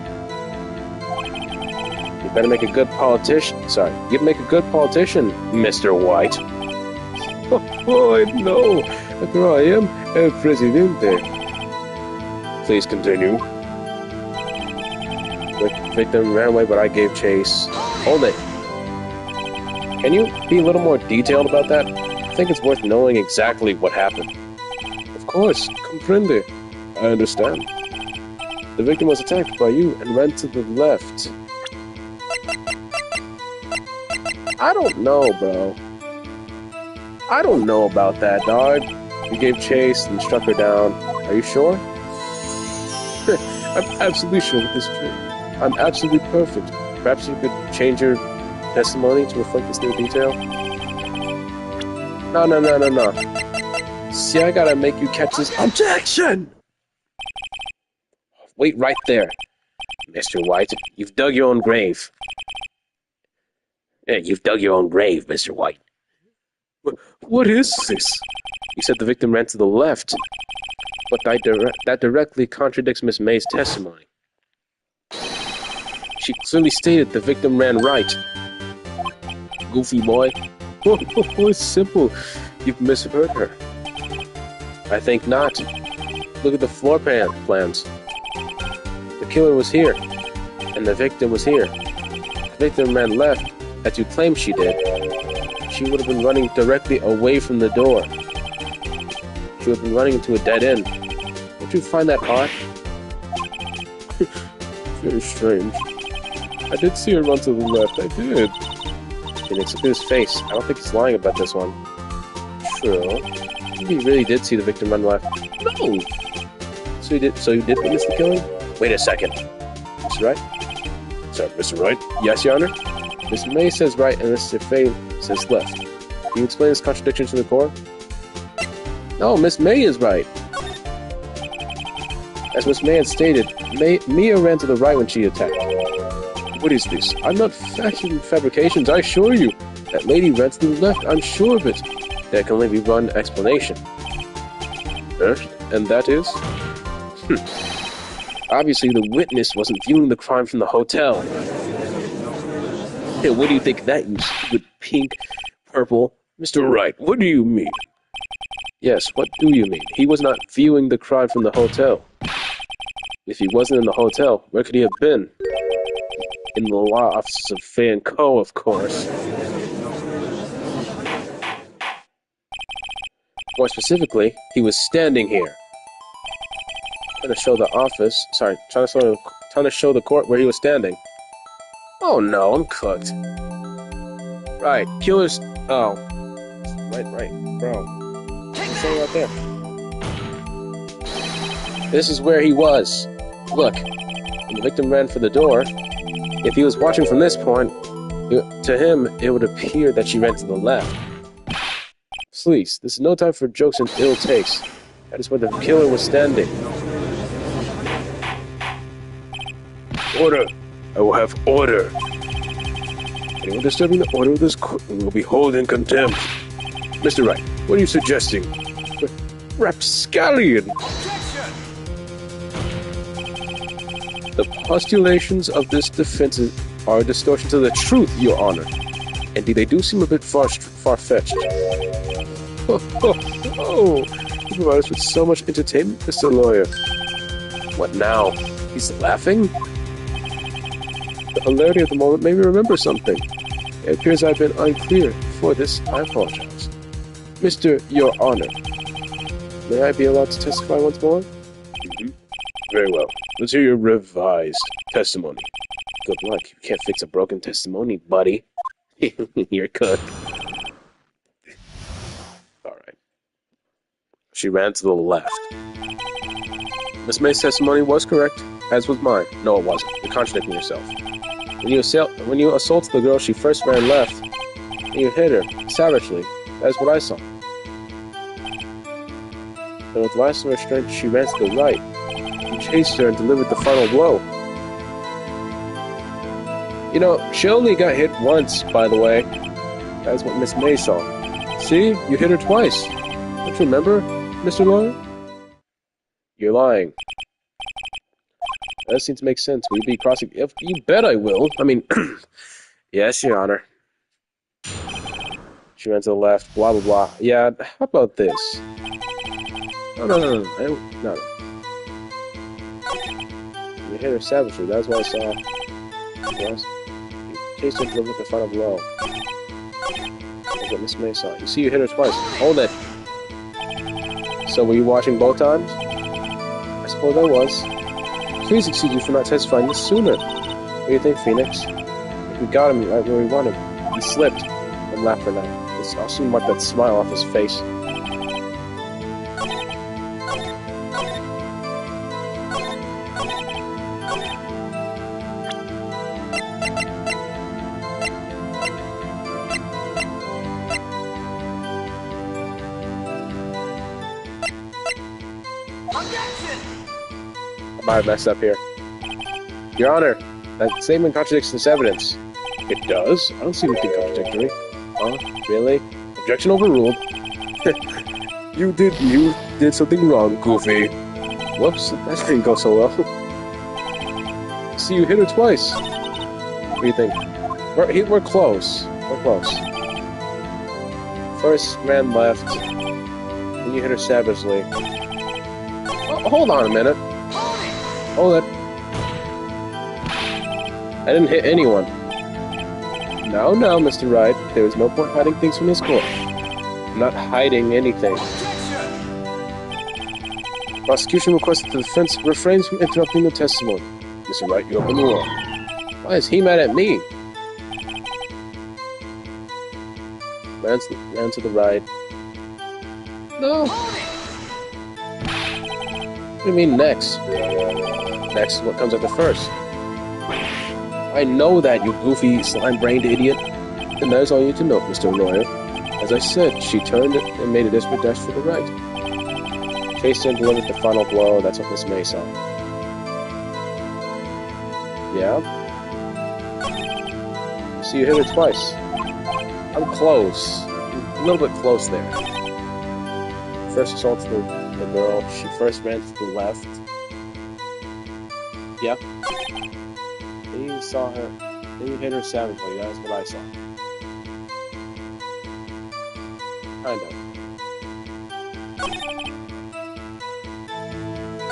You better make a good politician. Sorry. You make a good politician, Mr. White. Oh, I know. After all, I am El Presidente. Please continue. The victim ran away, but I gave chase. Hold it. Can you be a little more detailed about that? I think it's worth knowing exactly what happened. Of course, comprende. I understand. The victim was attacked by you and ran to the left. I don't know, bro. I don't know about that, dog. You gave chase and struck her down. Are you sure? I'm absolutely sure with this trip. I'm absolutely perfect. Perhaps you could change your testimony to reflect this new detail? No. See, I gotta make you catch this. Objection! Wait right there. Mr. White, you've dug your own grave. Yeah, you've dug your own grave, Mr. White. What is this? You said the victim ran to the left, but that directly contradicts Miss May's testimony. She clearly stated the victim ran right. Goofy boy. Oh, it's simple. You've misheard her. I think not. Look at the floor plans. The killer was here, and the victim was here. The victim ran left, as you claim she did. She would have been running directly away from the door. She would have been running into a dead end. Don't you find that odd? Very strange. I did see her run to the left, I did. Phoenix, look at his face. I don't think he's lying about this one. True. Maybe he really did see the victim run left. No! So you did witness the killing? Wait a second. Mr. Wright? Sorry, Mr. Wright? Yes, Your Honor? Mr. May says right and Mr. Fay says left. Can you explain this contradiction to the court? No, Miss May is right. As Miss May had stated, Mia ran to the right when she attacked. What is this? I'm not fashioning fabrications, I assure you. That lady ran to the left, I'm sure of it. There can only be one explanation. And that is? Obviously, the witness wasn't viewing the crime from the hotel. Hey, what do you think of that, you stupid pink, purple? Mr. Wright, what do you mean? Yes, what do you mean? He was not viewing the crime from the hotel. If he wasn't in the hotel, where could he have been? In the law offices of Fay and Co., of course. More specifically, he was standing here. Trying to show the office. Sorry, trying to show the court where he was standing. Oh no, I'm cooked. Right, killers. Oh, right, bro. Something right there. This is where he was. Look, when the victim ran for the door, if he was watching from this point, to him it would appear that she ran to the left. Please, this is no time for jokes and ill takes. That is where the killer was standing. Order! I will have order. Anyone disturbing the order of this court will be held in contempt. Mr. Wright, what are you suggesting? Rapscallion! The postulations of this defense are a distortion to the truth, Your Honor. Indeed, they do seem a bit far-fetched. Oh, you provide us with so much entertainment, Mr. Lawyer. What now? He's laughing? The hilarity of the moment made me remember something. It appears I've been unclear. For this, I apologize. Mr. Your Honor, may I be allowed to testify once more? Very well. Let's hear your revised testimony. Good luck. You can't fix a broken testimony, buddy. You're cooked. Alright. She ran to the left. Miss May's testimony was correct, as was mine. No, it wasn't. You're contradicting yourself. When you assaulted the girl, she first ran left, and you hit her, savagely. That is what I saw. And with last of her strength, she ran to the right. You chased her and delivered the final blow. You know, she only got hit once, by the way. That is what Miss May saw. See? You hit her twice. Don't you remember, Mr. Lawyer? You're lying. That seems to make sense. Will you be crossing... You bet I will. I mean... Yes, Your Honor. She ran to the left, blah, blah, blah. Yeah, how about this? No. No. You hit her savagely. That's what I saw. Yes. You chased her and delivered the final blow. That's what Miss May saw. You see, you hit her twice. Hold it. So, were you watching both times? I suppose I was. Please excuse me for not testifying this sooner. What do you think, Phoenix? If we got him right where we wanted, he slipped. I'm laughing for now. I'll soon wipe that smile off his face. I might have messed up here. Your Honor, that statement contradicts this evidence. It does? I don't see anything contradictory. Huh? Really? Objection overruled. You did something wrong, Goofy. Whoops, that didn't go so well. See, you hit her twice. What do you think? We're close. We're close. First ran left, then you hit her savagely. Oh, hold on a minute. Hold it. I didn't hit anyone. Now, Mr. Wright, there is no point hiding things from this court. I'm not hiding anything. Prosecution requests that the defense refrains from interrupting the testimony. Mr. Wright, you open the law. Why is he mad at me? Ran to the right. No. What do you mean next? Next, what comes after first? I know that, you goofy, slime-brained idiot. And that is all you need to know, Mr. Lawyer. As I said, she turned and made a desperate dash for the right. Chased and delivered the final blow. That's what Miss May saw. Yeah? So you hit her twice. I'm close. A little bit close there. First assaulted the girl. She first ran to the left. Yep. Then you saw her. Then you hit her savagely. That's what I saw. Kind of.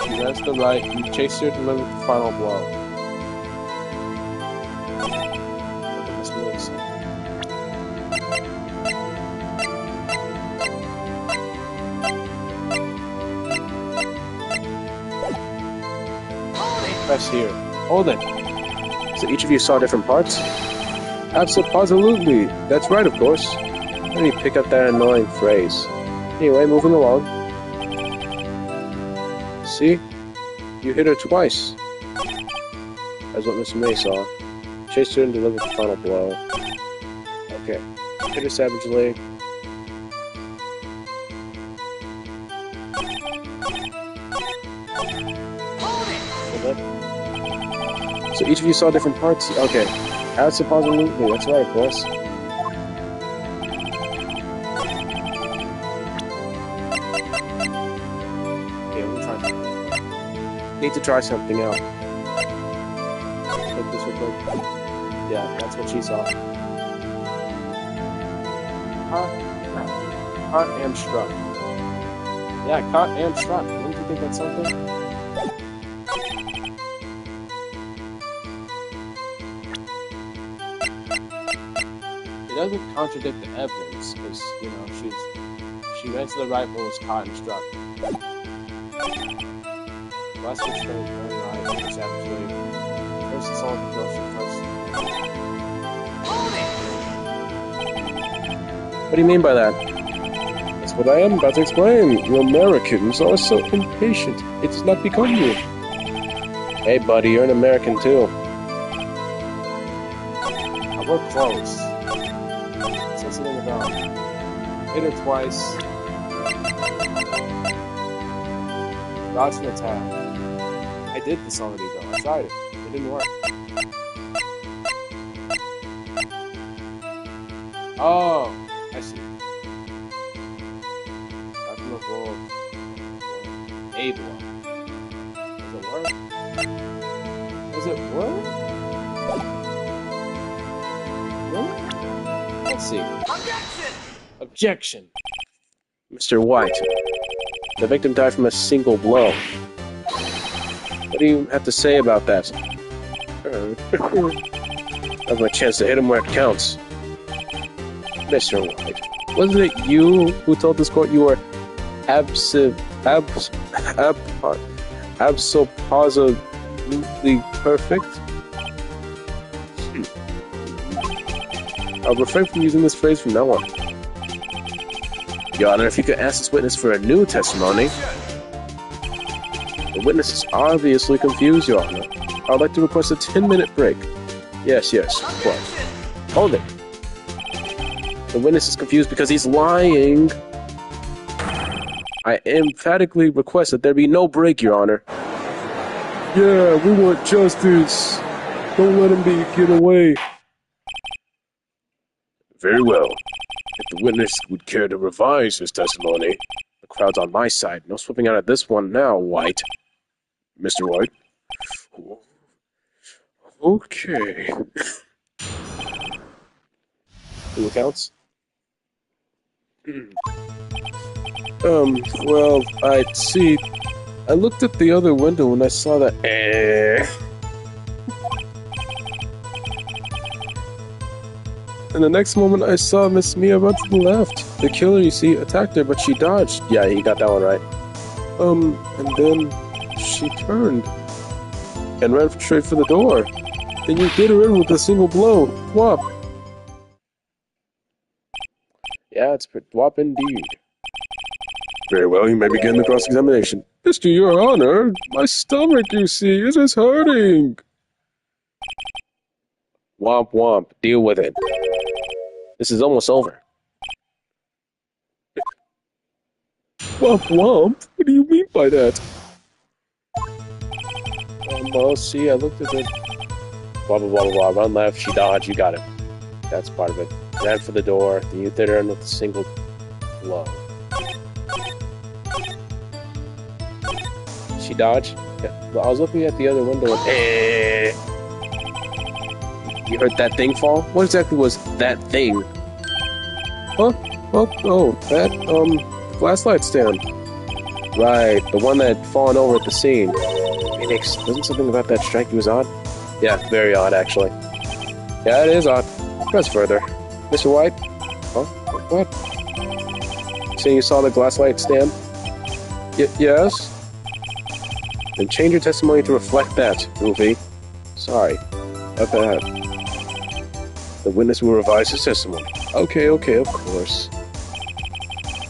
She ran to the right. You chased her, delivered the final blow. That's really sad. Press here. Hold it. So each of you saw different parts? Absolutely. That's right, of course. Let me pick up that annoying phrase. Anyway, moving along. See? You hit her twice. That's what Miss May saw. Chased her and delivered the final blow. Okay. Hit her savagely. So each of you saw different parts? Okay. Absolutely, that's right, of course. Okay, we'll try something. Need to try something out. Like this real quick. Yeah, that's what she saw. Caught and struck. Yeah, caught and struck. Wouldn't you think that's something? It doesn't contradict the evidence, because, you know, she ran to the right but was caught and struck. Last one's very right, savagely. First it's all the notion first. What do you mean by that? That's what I am about to explain. You Americans are so impatient. It does not become you. Hey buddy, you're an American too. We're close. Something about hit her twice. Dodge an attack. I did this already though. I tried it. It didn't work. Oh, I see. That's the roll. A block. Does it work? Does it work? Really? Let's see. Objection! Mr. White. The victim died from a single blow. What do you have to say about that? I have my chance to hit him where it counts. Mr. White, wasn't it you who told this court you were absolutely perfect? I'll refrain from using this phrase from now on. Your Honor, if you could ask this witness for a new testimony. The witness is obviously confused, Your Honor. I would like to request a 10-minute break. Yes, of course. Hold it. The witness is confused because he's lying. I emphatically request that there be no break, Your Honor. Yeah, we want justice. Don't let him get away. Very well. If the witness would care to revise his testimony, the crowd's on my side. No slipping out of this one now, White. Mr. White? Okay. Who counts? Well, I see. I looked at the other window and I saw that. And the next moment I saw Miss Mia run to the left. The killer, you see, attacked her, but she dodged. Yeah, you got that one right. And then she turned and ran straight for the door. Then you hit her in with a single blow. Whop. Yeah, it's whop indeed. Very well, you may begin the cross-examination. Mr. Your Honor, my stomach, you see, it is hurting. Womp womp, deal with it. This is almost over. Womp womp? What do you mean by that? Well, see, I looked at the... Blah, blah, blah, blah, run left, she dodged, you got it. That's part of it. Ran for the door, then you hit her in with a single blow. She dodged? Yeah. Well, I was looking at the other window and... You heard that thing fall? What exactly was that thing? Huh? Oh, that, glass light stand. Right, the one that had fallen over at the scene. Phoenix, wasn't something about that strike you was odd? Yeah, very odd, actually. Yeah, it is odd. Press further. Mr. White? Huh? What? Saying you saw the glass light stand? Yes? Then change your testimony to reflect that, Goofy. Sorry. Not bad. The witness will revise his testimony. Okay, of course.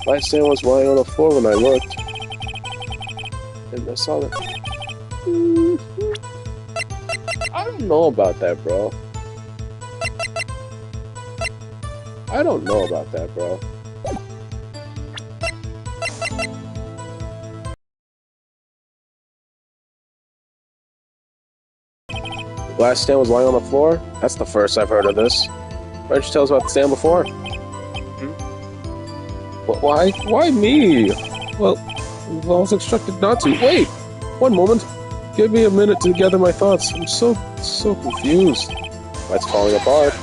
Light stand was lying on the floor when I looked. And I saw that. I don't know about that, bro. The glass stand was lying on the floor? That's the first I've heard of this. Why didn't you tell us about the stand before? Why me? Well, I was instructed not to. Wait! One moment. Give me a minute to gather my thoughts. I'm so confused. That's falling apart.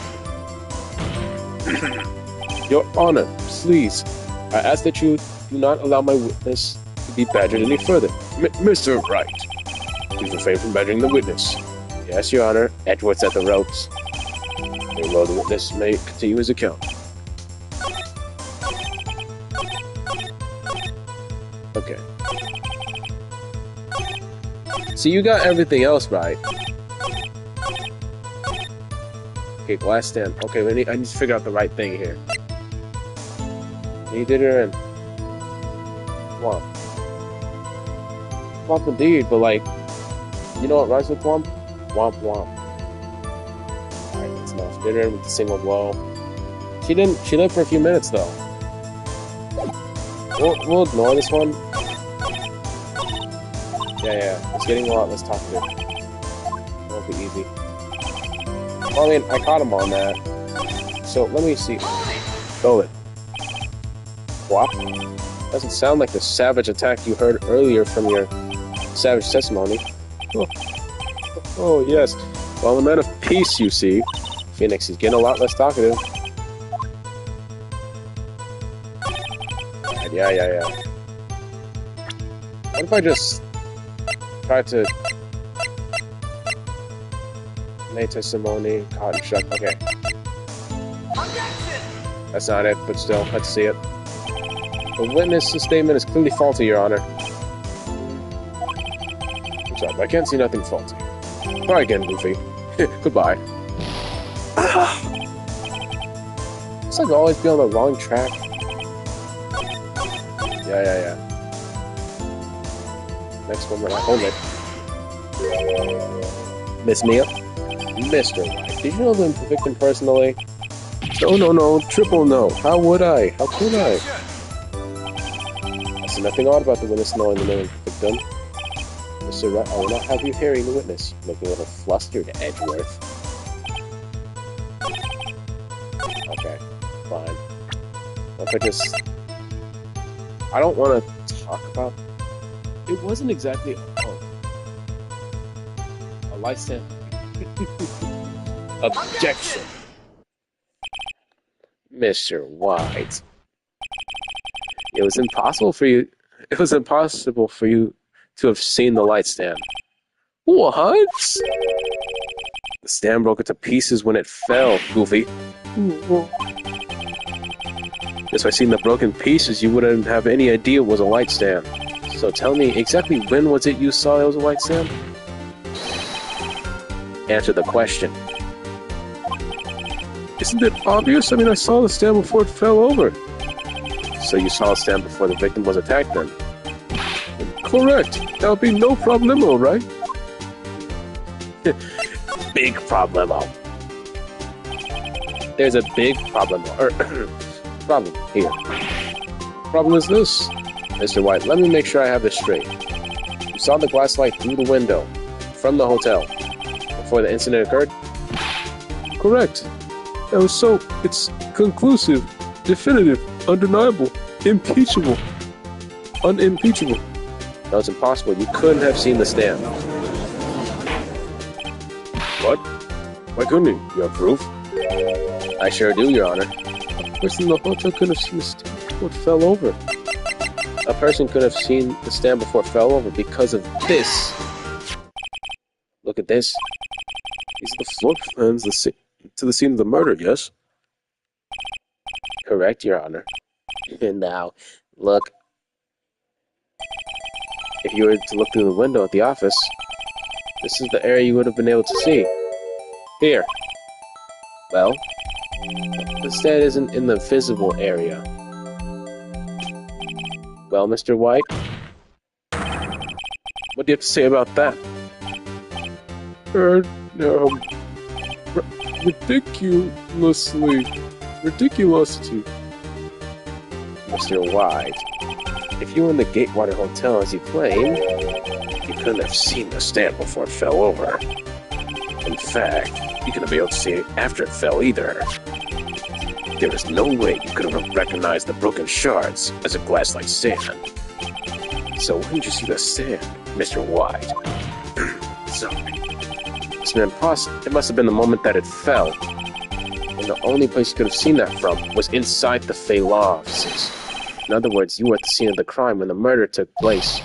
Your Honor, please. I ask that you do not allow my witness to be badgered any further. Mr. Wright, please refrain from badgering the witness. Yes, Your Honor. Edward's at the ropes. Very well, the witness may continue his account. Okay. So you got everything else right. Okay, glass stand. Okay, I need to figure out the right thing here. You did her in. Womp. Womp indeed, but like, you know what rhymes with womp? Womp womp. Alright, that's enough. Did her in with a single blow. She lived for a few minutes though. We'll ignore this one. Yeah, it's getting a lot less talkative. Won't be easy. Well, I mean, I caught him on that. So, let me see. Go it. What? Doesn't sound like the savage attack you heard earlier from your savage testimony. Oh, yes. Well, a man of peace, you see. Phoenix, he's getting a lot less talkative. Yeah. What if I just try to make testimony, cotton shut? Okay. That's not it, but still, let's see it. The witness's statement is clearly faulty, Your Honor. I'm sorry, but I can't see nothing faulty. Try again, Goofy. Goodbye. It's like always be on the wrong track. Yeah. Next one, when I hold it. Miss Mia? Mr. White, did you know the victim personally? No, triple no. How would I? How could I? I see nothing odd about the witness knowing the name of the victim. Mr. Wright, I will not have you hearing the witness. Looking a little flustered, Edgeworth. Okay, fine. What if I just... I don't want to talk about... It wasn't exactly... a license... Objection! Mr. White. It was impossible for you to have seen the light stand. What? The stand broke into pieces when it fell, Goofy. Just by seeing the broken pieces, you wouldn't have any idea it was a light stand. So tell me, exactly when was it you saw it was a light stand? Answer the question. Isn't it obvious? I mean, I saw the stand before it fell over. So you saw the stand before the victim was attacked then? Correct. That would be no problemo, right? Big problemo. There's a big problemo. Problem here. Problem is this. Mr. White, let me make sure I have this straight. You saw the glass light through the window from the hotel before the incident occurred? Correct. It's conclusive, definitive, undeniable, impeachable, unimpeachable. No, it's impossible. You couldn't have seen the stand. What? Why couldn't you? You have proof? I sure do, Your Honor. A person in the hotel could have seen the stand before it fell over. A person could have seen the stand before it fell over because of this. Look at this. These are the floor plans to the scene of the murder, yes? Correct, Your Honor. And now, look. If you were to look through the window at the office, this is the area you would have been able to see. Here. Well, the stand isn't in the visible area. Well, Mr. White, what do you have to say about that? Ridiculosity. Mr. White, if you were in the Gatewater Hotel as you claimed, you couldn't have seen the stand before it fell over. In fact, you couldn't be able to see it after it fell either. There is no way you could have recognized the broken shards as a glass-like stand. So when did you see the stand, Mr. White? Sorry. It's been impossible. It must have been the moment that it fell. And the only place you could have seen that from was inside the Fey Law offices. In other words, you were at the scene of the crime when the murder took place.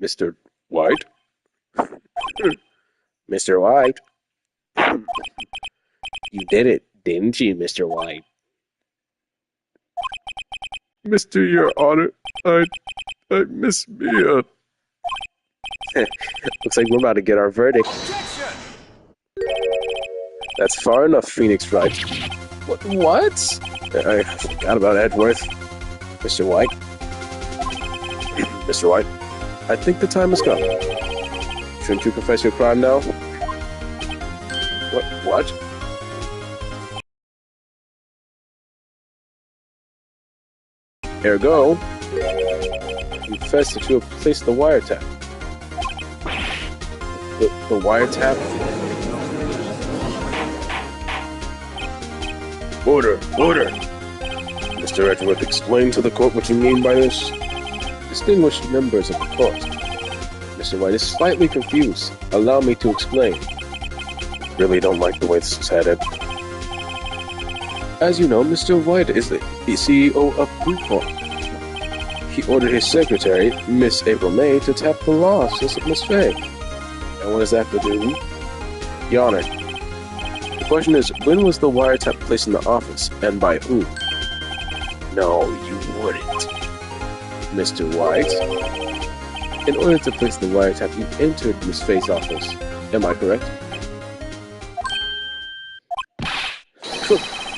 Mr. White? Mr. White? You did it, didn't you, Mr. White? Your Honor, I miss Mia. Looks like we're about to get our verdict. Objection! That's far enough, Phoenix Wright. What? I forgot about Edgeworth. Mr. White? Mr. White? I think the time has come. Shouldn't you confess your crime now? What? Ergo, you confess that you have placed the wiretap. The wiretap? Order! Mr. Edgeworth, explain to the court what you mean by this. Distinguished members of the court, Mr. White is slightly confused. Allow me to explain. Really don't like the way this is headed. As you know, Mr. White is the CEO of Groupon. He ordered his secretary, Miss April May, to tap the law offices of Miss Fay. And what does that have to do? Your Honor, the question is, when was the wiretap placed in the office, and by whom? No, you wouldn't. Mr. White, in order to place the wiretap, you entered Miss Fay's office. Am I correct?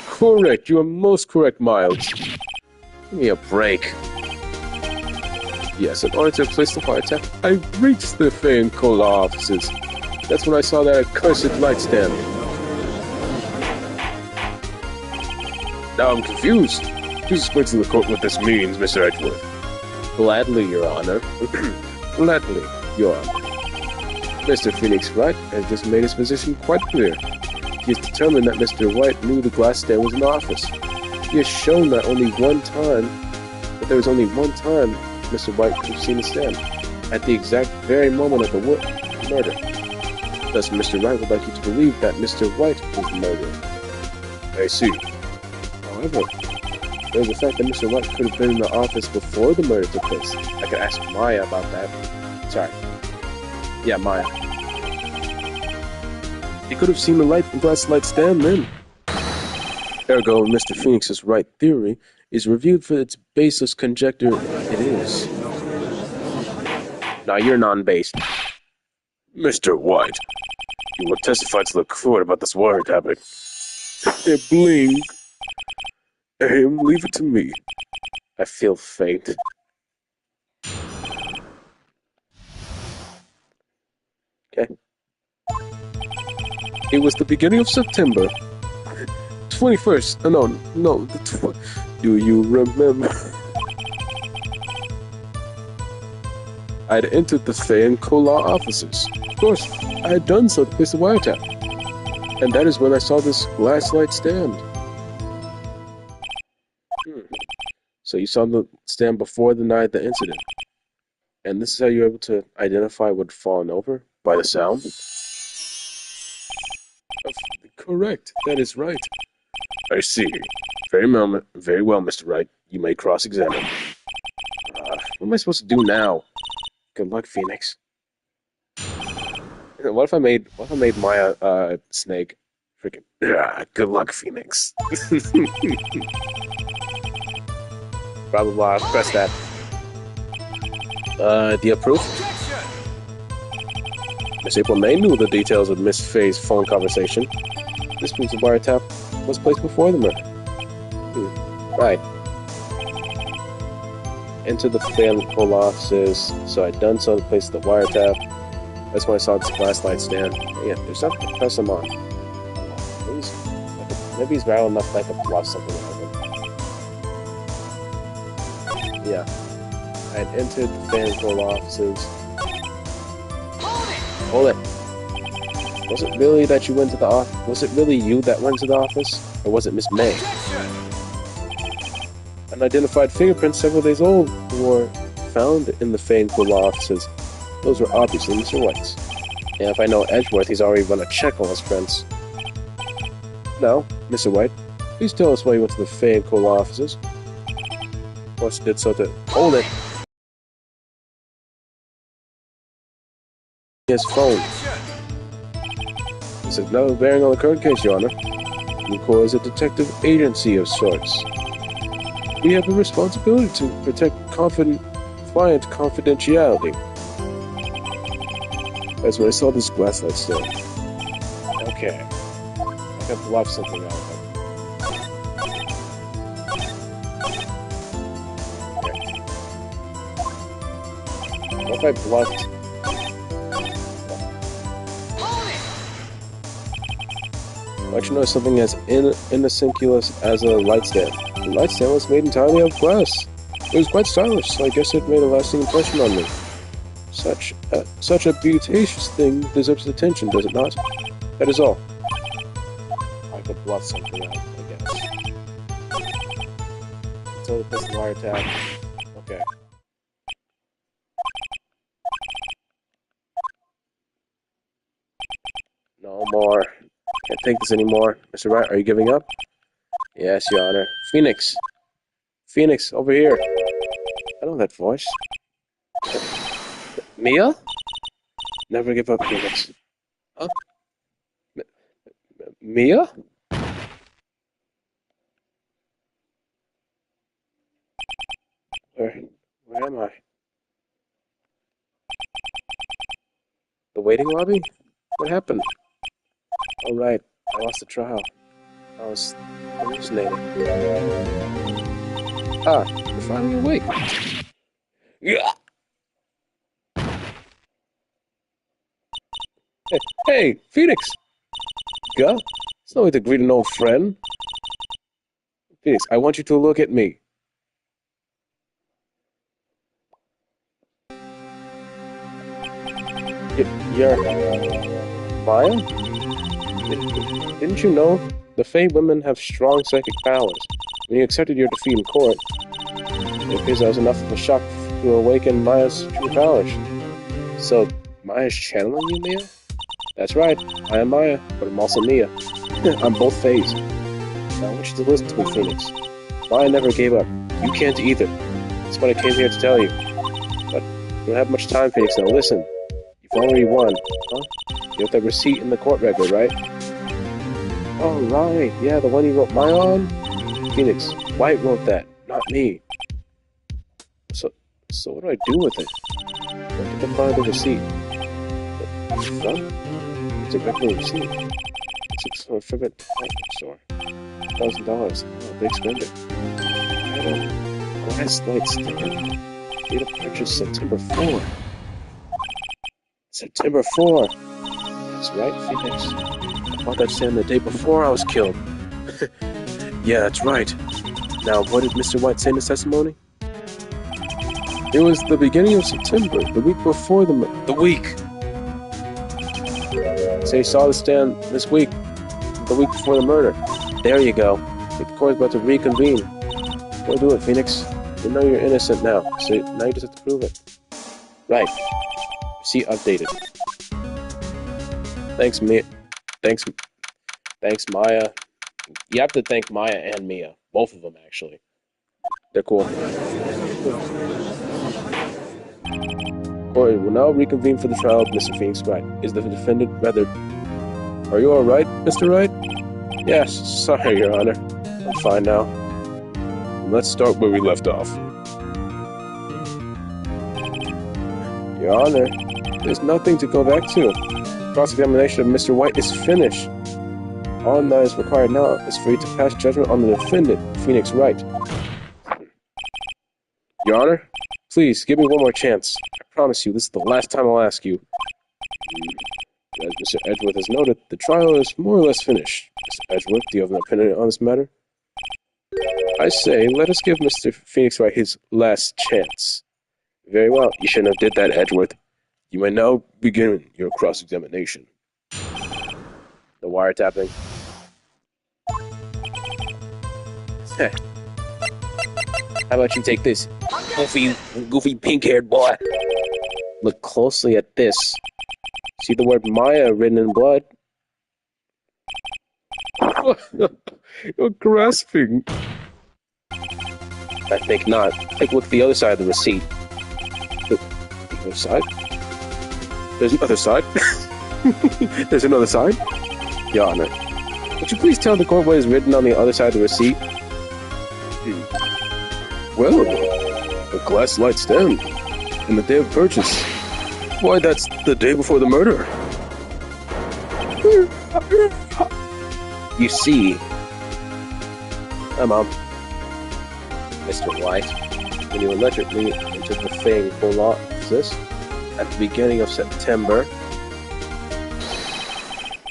Correct. You are most correct, Miles. Give me a break. Yes, in order to place the wiretap, I reached the Fay and Cola offices. That's when I saw that accursed light stand. Now I'm confused. Please explain to the court what this means, Mr. Edgeworth. Gladly, Your Honor. Gladly, Your Honor. Mr. Phoenix Wright has just made his position quite clear. He has determined that Mr. White knew the glass stand was in the office. He has shown that there was only one time Mr. White could have seen the stand, at the exact very moment of the murder. Thus, Mr. Wright would like you to believe that Mr. White was the murderer. I see. However, there's the fact that Mr. White could have been in the office before the murder took place. I could ask Maya about that. Sorry. Yeah, Maya. He could have seen the glass light stand then. Ergo, Mr. Phoenix's right theory is reviewed for its baseless conjecture. It is. Now you're non-based. Mr. White, you will testify to the court about this wiretapping. Blink. Aim, leave it to me. I feel faint. Okay. It was the beginning of September. 21st. Do you remember? I had entered the Fay and Kolar offices. Of course, I had done so to place the wiretap. And that is when I saw this glass light stand. So you saw the stand before the night of the incident. And this is how you're able to identify what had fallen over? By the sound? Correct. That is right. I see. Very well, Mr. Wright. You may cross-examine. What am I supposed to do now? Good luck, Phoenix. What if I made Maya Snake? Freaking good luck, Phoenix. Blah blah blah. Press that. Do you approve? Miss April May knew the details of Miss Fay's phone conversation. This proves the wiretap was placed before the murder. Right. Enter the Fay and Kolar offices. So I'd done so to place the wiretap. That's when I saw this glass light stand. Yeah, there's nothing to press him on. Maybe he's rattled enough that I could bluff something out of him. Yeah. I had entered the Fay and Kolar offices. Hold it! Was it really that you went to the office? Was it really you that went to the office? Or was it Miss May? Unidentified fingerprints several days old were found in the Fay and Kolar offices. Those were obviously Mr. White's. And if I know Edgeworth, he's already run a check on his prints. Now, Mr. White, please tell us why you went to the Fay and Kolar offices. Of course, you did so to hold it. His phone. This has no bearing on the current case, Your Honor. Nucor is a detective agency of sorts. We have a responsibility to protect client confidentiality. That's when I saw this glass light stand. Okay. I can bluff something out of it. Okay. What if I bluffed? Why'd you notice something as innocuous as a light stand? The light stand was made entirely of glass. It was quite stylish, so I guess it made a lasting impression on me. Such a beauteous thing deserves attention, does it not? That is all. I could bluff something out, I guess. Until it puts the wiretap. Okay. No more. Can't take this anymore. Mr. Wright, are you giving up? Yes, Your Honor. Phoenix! Phoenix, over here! I know that voice. Mia? Never give up, Phoenix. Huh? Mia? Where am I? The waiting lobby? What happened? Oh, right. I lost the trial. I was hallucinating. Ah, you're finally awake. Yeah. Hey, Phoenix! Go. It's no way to greet an old friend. Phoenix, I want you to look at me. You're Maya? Didn't you know the Fey women have strong psychic powers? When you accepted your defeat in court, it appears that was enough of a shock to awaken Maya's true powers. So, Maya's channeling you, Mia? That's right, I am Maya, but I'm also Mia. I'm both Fays. Now I want you to listen to me, Phoenix. Maya never gave up. You can't either. That's what I came here to tell you. But you don't have much time, Phoenix. Now listen. You've already won. Huh? You have that receipt in the court record, right? Oh, right. Yeah, the one you wrote Maya on? Phoenix, White wrote that, not me. So what do I do with it? Look at the front of the receipt. The front? It's a regular receipt. It's from a favorite department store. $1,000. Oh, big spender. I had a glass light sticker. Date of purchase September 4. September 4. That's right, Phoenix. I bought that stand the day before I was killed. Yeah, that's right. Now, what did Mr. White say in his testimony? It was the beginning of September, the week before the week. Say, saw the stand this week, the week before the murder. There you go. The court's about to reconvene. Go do it, Phoenix. You know you're innocent now, so now you just have to prove it. Right. See, updated. Thanks, Mia. Thanks, Maya. You have to thank Maya and Mia. Both of them, actually. They're cool. Court will now reconvene for the trial of Mr. Phoenix Wright. Is the defendant rather... Are you alright, Mr. Wright? Yes, sorry, Your Honor. I'm fine now. Let's start where we left off. Your Honor, there's nothing to go back to. Cross-examination of Mr. White is finished. All that is required now is for you to pass judgment on the defendant, Phoenix Wright. Your Honor, please give me one more chance. I promise you, this is the last time I'll ask you. As Mr. Edgeworth has noted, the trial is more or less finished. Mr. Edgeworth, do you have an opinion on this matter? I say, let us give Mr. Phoenix Wright his last chance. Very well, you shouldn't have did that, Edgeworth. You may now begin your cross-examination. The wiretapping. Heh. How about you take this, goofy pink-haired boy? Look closely at this. See the word Maya written in blood? You're grasping. I think not. Take a look at the other side of the receipt. The other side? There's another side? There's another side? Your Honor, would you please tell the court what is written on the other side of the receipt? Well, a glass light stand. And the day of purchase. Why, that's the day before the murder. You see... Hi, Mom. Mr. White, when you allegedly entered the thing for law office at the beginning of September,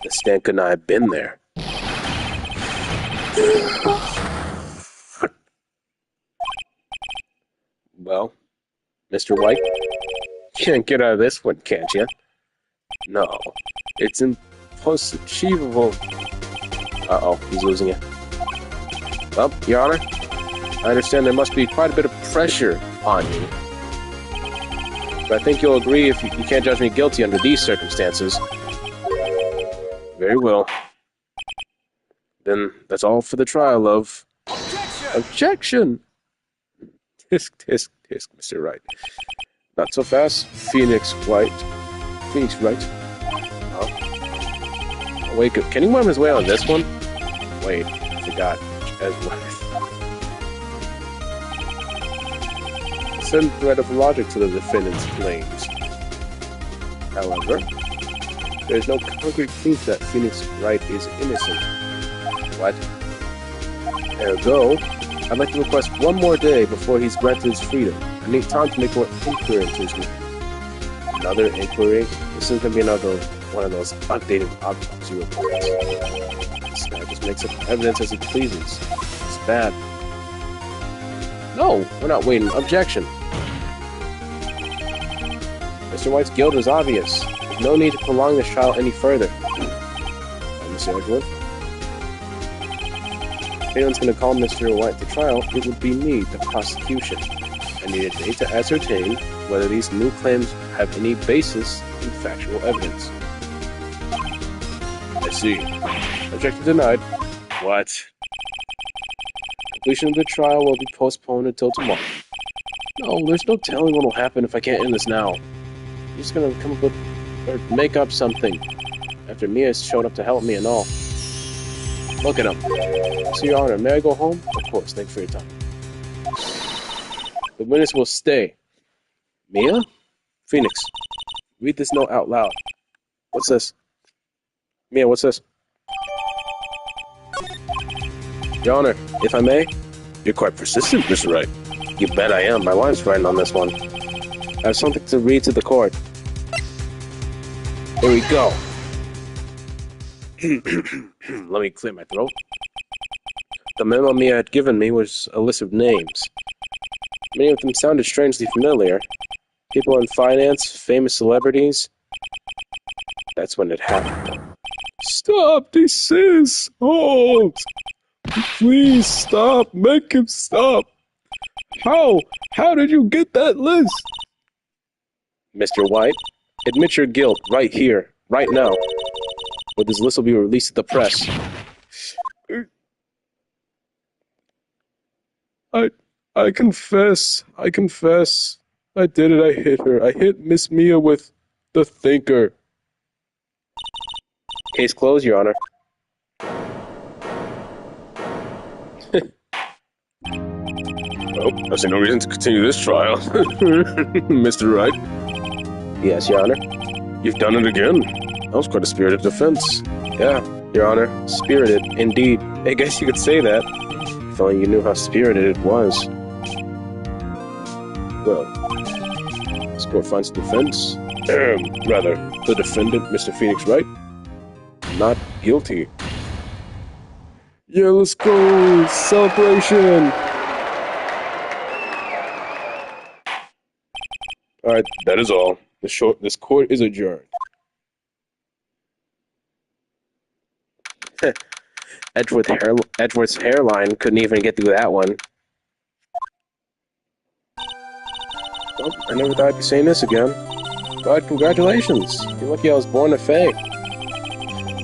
the stand could not have been there. Well, Mr. White, you can't get out of this one, can't you? No, it's impossible. Uh-oh, he's losing it. Well, Your Honor, I understand there must be quite a bit of pressure on you. But I think you'll agree if you can't judge me guilty under these circumstances. Very well. Then that's all for the trial of... Objection! Tisk, tisk, tisk, Mr. Wright. Not so fast, Phoenix Wright. Phoenix Wright. Oh. Wait, can he worm his way on this one? Wait, I forgot. Edgeworth. Send thread of logic to the defendant's claims. However, there is no concrete proof that Phoenix Wright is innocent. What? Ergo, I'd like to request one more day before he's granted his freedom. I need time to make more inquiry into his name. Another inquiry? This is going to be another one of those updated autopsy reports. This guy just makes up evidence as he pleases. It's bad. No, we're not waiting. Objection. Mr. White's guilt is obvious. There's no need to prolong this trial any further. Mr. Edgeworth? If anyone's going to call Mr. White to trial, it would be me, the prosecution. I need a day to ascertain whether these new claims have any basis in factual evidence. I see. Objection denied. What? Completion of the trial will be postponed until tomorrow. No, there's no telling what will happen if I can't end this now. I'm just gonna come up with, or make up something. After Mia showed up to help me and all. Look at him. So, Your Honor, may I go home? Of course, thank you for your time. The witness will stay. Mia? Phoenix, read this note out loud. What's this? Mia, what's this? Your Honor, if I may? You're quite persistent, Mr. Wright. You bet I am. My wife's writing on this one. I have something to read to the court. Here we go. Let me clear my throat. The memo Mia had given me was a list of names. Many of them sounded strangely familiar. People in finance, famous celebrities. That's when it happened. Stop, desist, halt! Please stop, make him stop! How? How did you get that list? Mr. White, admit your guilt right here, right now, or this list will be released to the press. I I confess. I confess. I did it. I hit her. I hit Miss Mia with the thinker. Case closed, Your Honor. Well, I see no reason to continue this trial. Mr. Wright, Yes, Your Honor. you've done it again. That was quite a spirited defense. Yeah, Your Honor. Spirited, indeed. I guess you could say that. If only you knew how spirited it was. Well, this court finds the defense, rather, the defendant, Mr. Phoenix Wright, not guilty. Yeah, let's go! Celebration! Alright, that is all. This court is adjourned. Edward's hairline couldn't even get through that one. Well, I never thought I'd be saying this again. But congratulations. You're lucky I was born a Fae.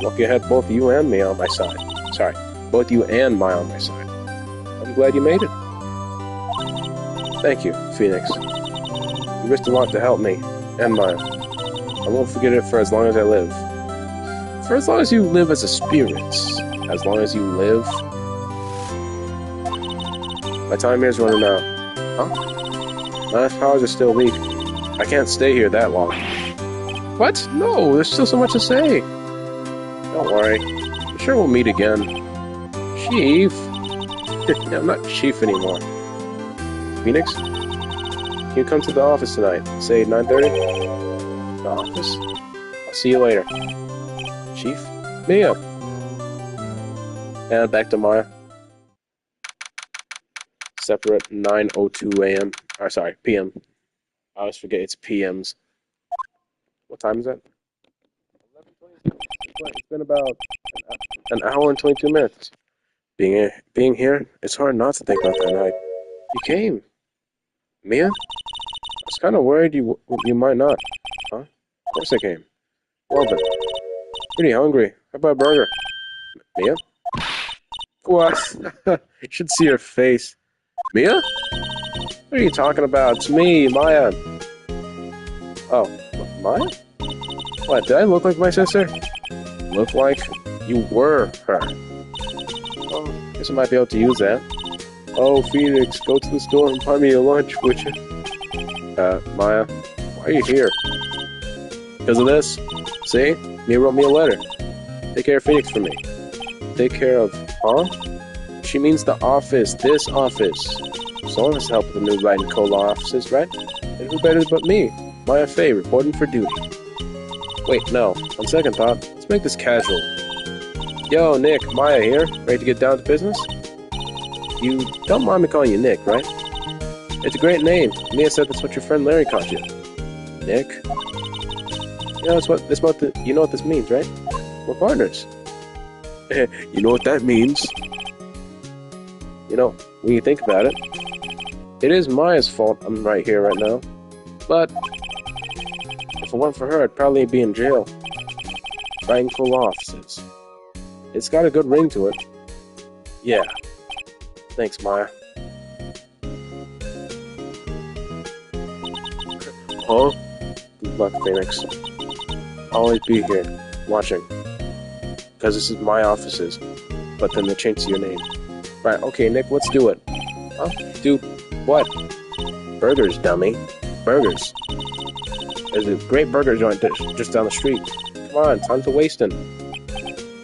Lucky I had both you and me on my side. Sorry, both you and my on my side. I'm glad you made it. Thank you, Phoenix. You risked a lot to help me, and Maya. I won't forget it for as long as I live. For as long as you live as a spirit. As long as you live. My time here is running out. Huh? My powers are still weak. I can't stay here that long. What? No, there's still so much to say. Don't worry. I'm sure we'll meet again. Chief? Yeah, I'm not Chief anymore. Phoenix? Can you come to the office tonight? Say 9:30? The office? I'll see you later. Chief? Mia! And back to Maya. Separate 9:02 a.m. Or sorry, p.m. I always forget it's p.m.s. What time is it? 11:22. It's been about an hour and 22 minutes. Being here, it's hard not to think about that night. You came. Mia? I was kind of worried you might not. Huh? Of course I came. Well then. Pretty hungry. How about a burger? Mia? What? You should see her face. Mia? What are you talking about? It's me, Maya. Oh, Maya? What, did I look like my sister? Look like you were her. Oh, guess I might be able to use that. Oh, Phoenix, go to the store and buy me a lunch, would you? Maya, why are you here? Because of this. See? Mia wrote me a letter. Take care of Phoenix for me. Take care of... Huh? She means the office, this office. Someone has to help with the new Wright and Cola offices, right? And who better but me? Maya Fey, reporting for duty. Wait, no. On second thought, let's make this casual. Yo, Nick, Maya here. Ready to get down to business? You don't mind me calling you Nick, right? It's a great name. Mia said that's what your friend Larry called you. Nick? You know, you know what this means, right? We're partners. You know what that means? You know, when you think about it, it is Maya's fault I'm right here right now. But if it weren't for her, I'd probably be in jail. Fighting full offices. It's got a good ring to it. Yeah. Thanks, Maya. Huh? Good luck, Phoenix. I'll always be here, watching. Because this is my offices. But then they changed your name. Right, okay, Nick, let's do it. Huh? Do what? Burgers, dummy. Burgers. There's a great burger joint just down the street. Come on, time to wasting.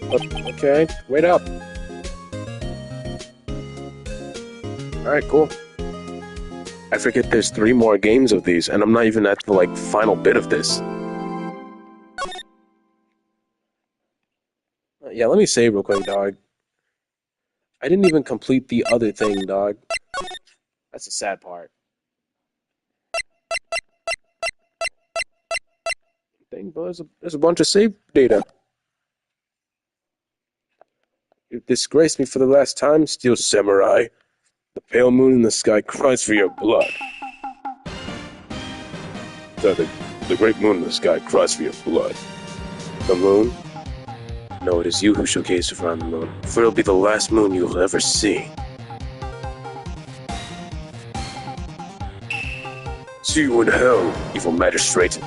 Okay, wait up. Alright, cool. I forget there's 3 more games of these, and I'm not even at the, final bit of this. Yeah, let me say real quick, dog. I didn't even complete the other thing, dog. That's the sad part. thing, but there's a bunch of save data. You disgraced me for the last time, Steel Samurai. The pale moon in the sky cries for your blood. The great moon in the sky cries for your blood. The moon? No, it is you who shall gaze around the moon, for it'll be the last moon you will ever see. See you in hell, evil magistrate.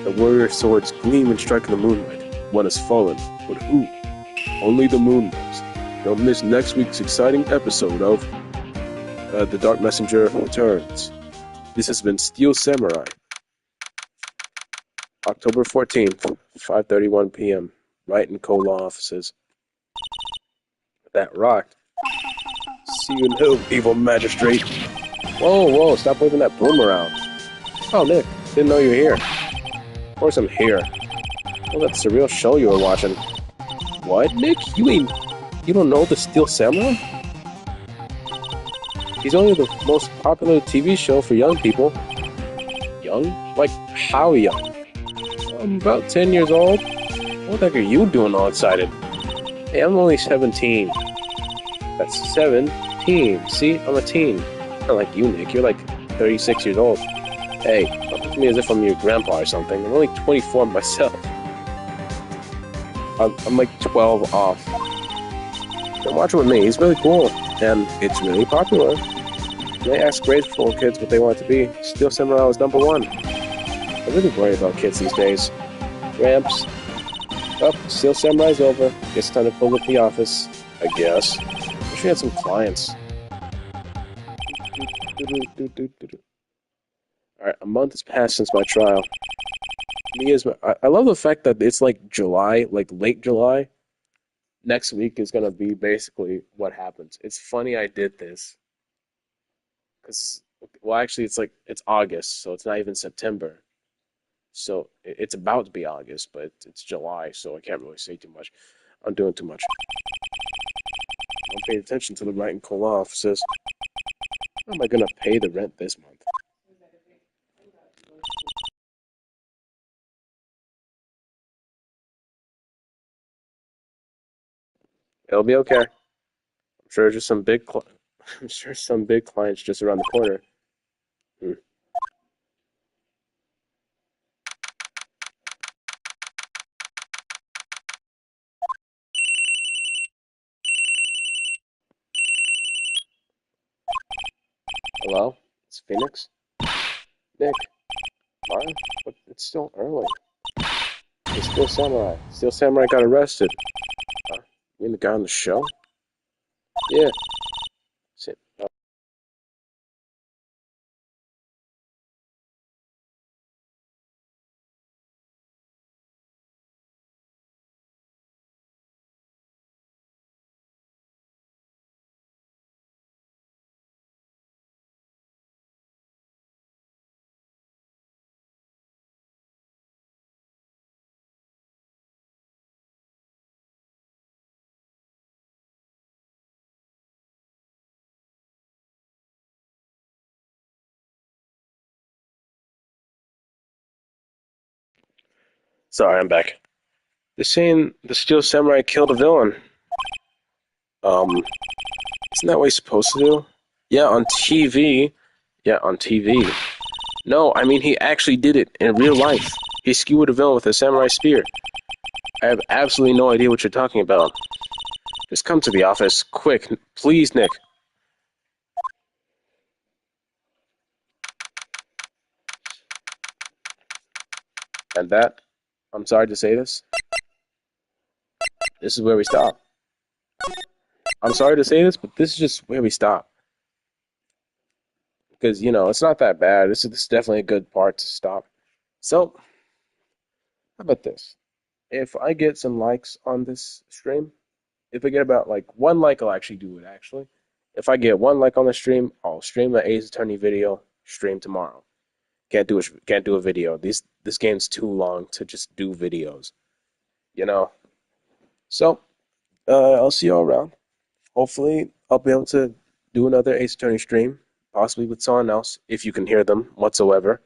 The warrior swords gleam and strike in the moonlight. One has fallen, but who? Only the moon knows. Don't miss next week's exciting episode of The Dark Messenger Returns. This has been Steel Samurai. October 14th, 5:31 p.m. Right in Cola offices. That rocked. See you in hell, evil magistrate. Whoa, stop waving that broom around. Oh, Nick, didn't know you were here. Of course I'm here. Well, that's the real show you were watching. What, Nick? You don't know the Steel Samurai? He's only the most popular TV show for young people. Young? Like, how young? I'm about 10 years old. What the heck are you doing all excited? Hey, I'm only 17. That's 17. See? I'm a teen. Not like you, Nick. You're like 36 years old. Hey, don't look at me as if I'm your grandpa or something. I'm only 24 myself. I'm like 12 off. Don't watch it with me. He's really cool. And it's really popular. They ask grade school kids what they want to be. Steel Samurai was #1. I really worry about kids these days. Ramps. Oh, Steel Samurai's over. Guess it's time to pull up the office. I guess. Wish we had some clients. Alright, a month has passed since my trial. I love the fact that it's like July, like late July. Next week is gonna be basically what happens. It's funny I did this. Because, well, actually, it's August, so it's not even September. So it's about to be August, but it's July, so I can't really say too much. I'm doing too much. I'm paying attention to the writing Cola says, how am I gonna pay the rent this month? It'll be okay. I'm sure just some big, I'm sure some big clients just around the corner. Hmm. Hello, it's Phoenix. Nick, Mara, but it's still early. It's Steel Samurai. Steel Samurai got arrested. You mean the guy on the show? Yeah. Uh, Sorry, I'm back. They're saying the Steel Samurai killed a villain. Isn't that what he's supposed to do? Yeah, on TV. Yeah, on TV. No, I mean he actually did it in real life. He skewered a villain with a samurai spear. I have absolutely no idea what you're talking about. Just come to the office, quick, please, Nick. And that, I'm sorry to say this is where we stop. I'm sorry to say this, but this is just where we stop. Because, it's not that bad. This is definitely a good part to stop. So, how about this? If I get some likes on this stream, if I get about like 1 like, I'll actually do it, actually. If I get 1 like on the stream, I'll stream the Ace Attorney video, stream tomorrow. Can't do a video. This game's too long to just do videos, you know? So, I'll see you all around. Hopefully, I'll be able to do another Ace Attorney stream. possibly with someone else, if you can hear them whatsoever.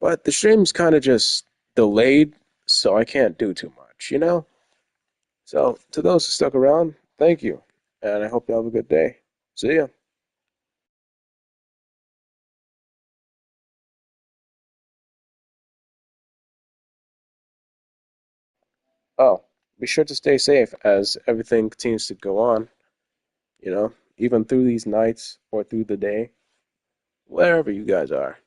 But the stream's kind of just delayed, so I can't do too much, you know? So, to those who stuck around, thank you, and I hope you have a good day. See ya. Oh, be sure to stay safe as everything continues to go on, you know, even through these nights or through the day, wherever you guys are.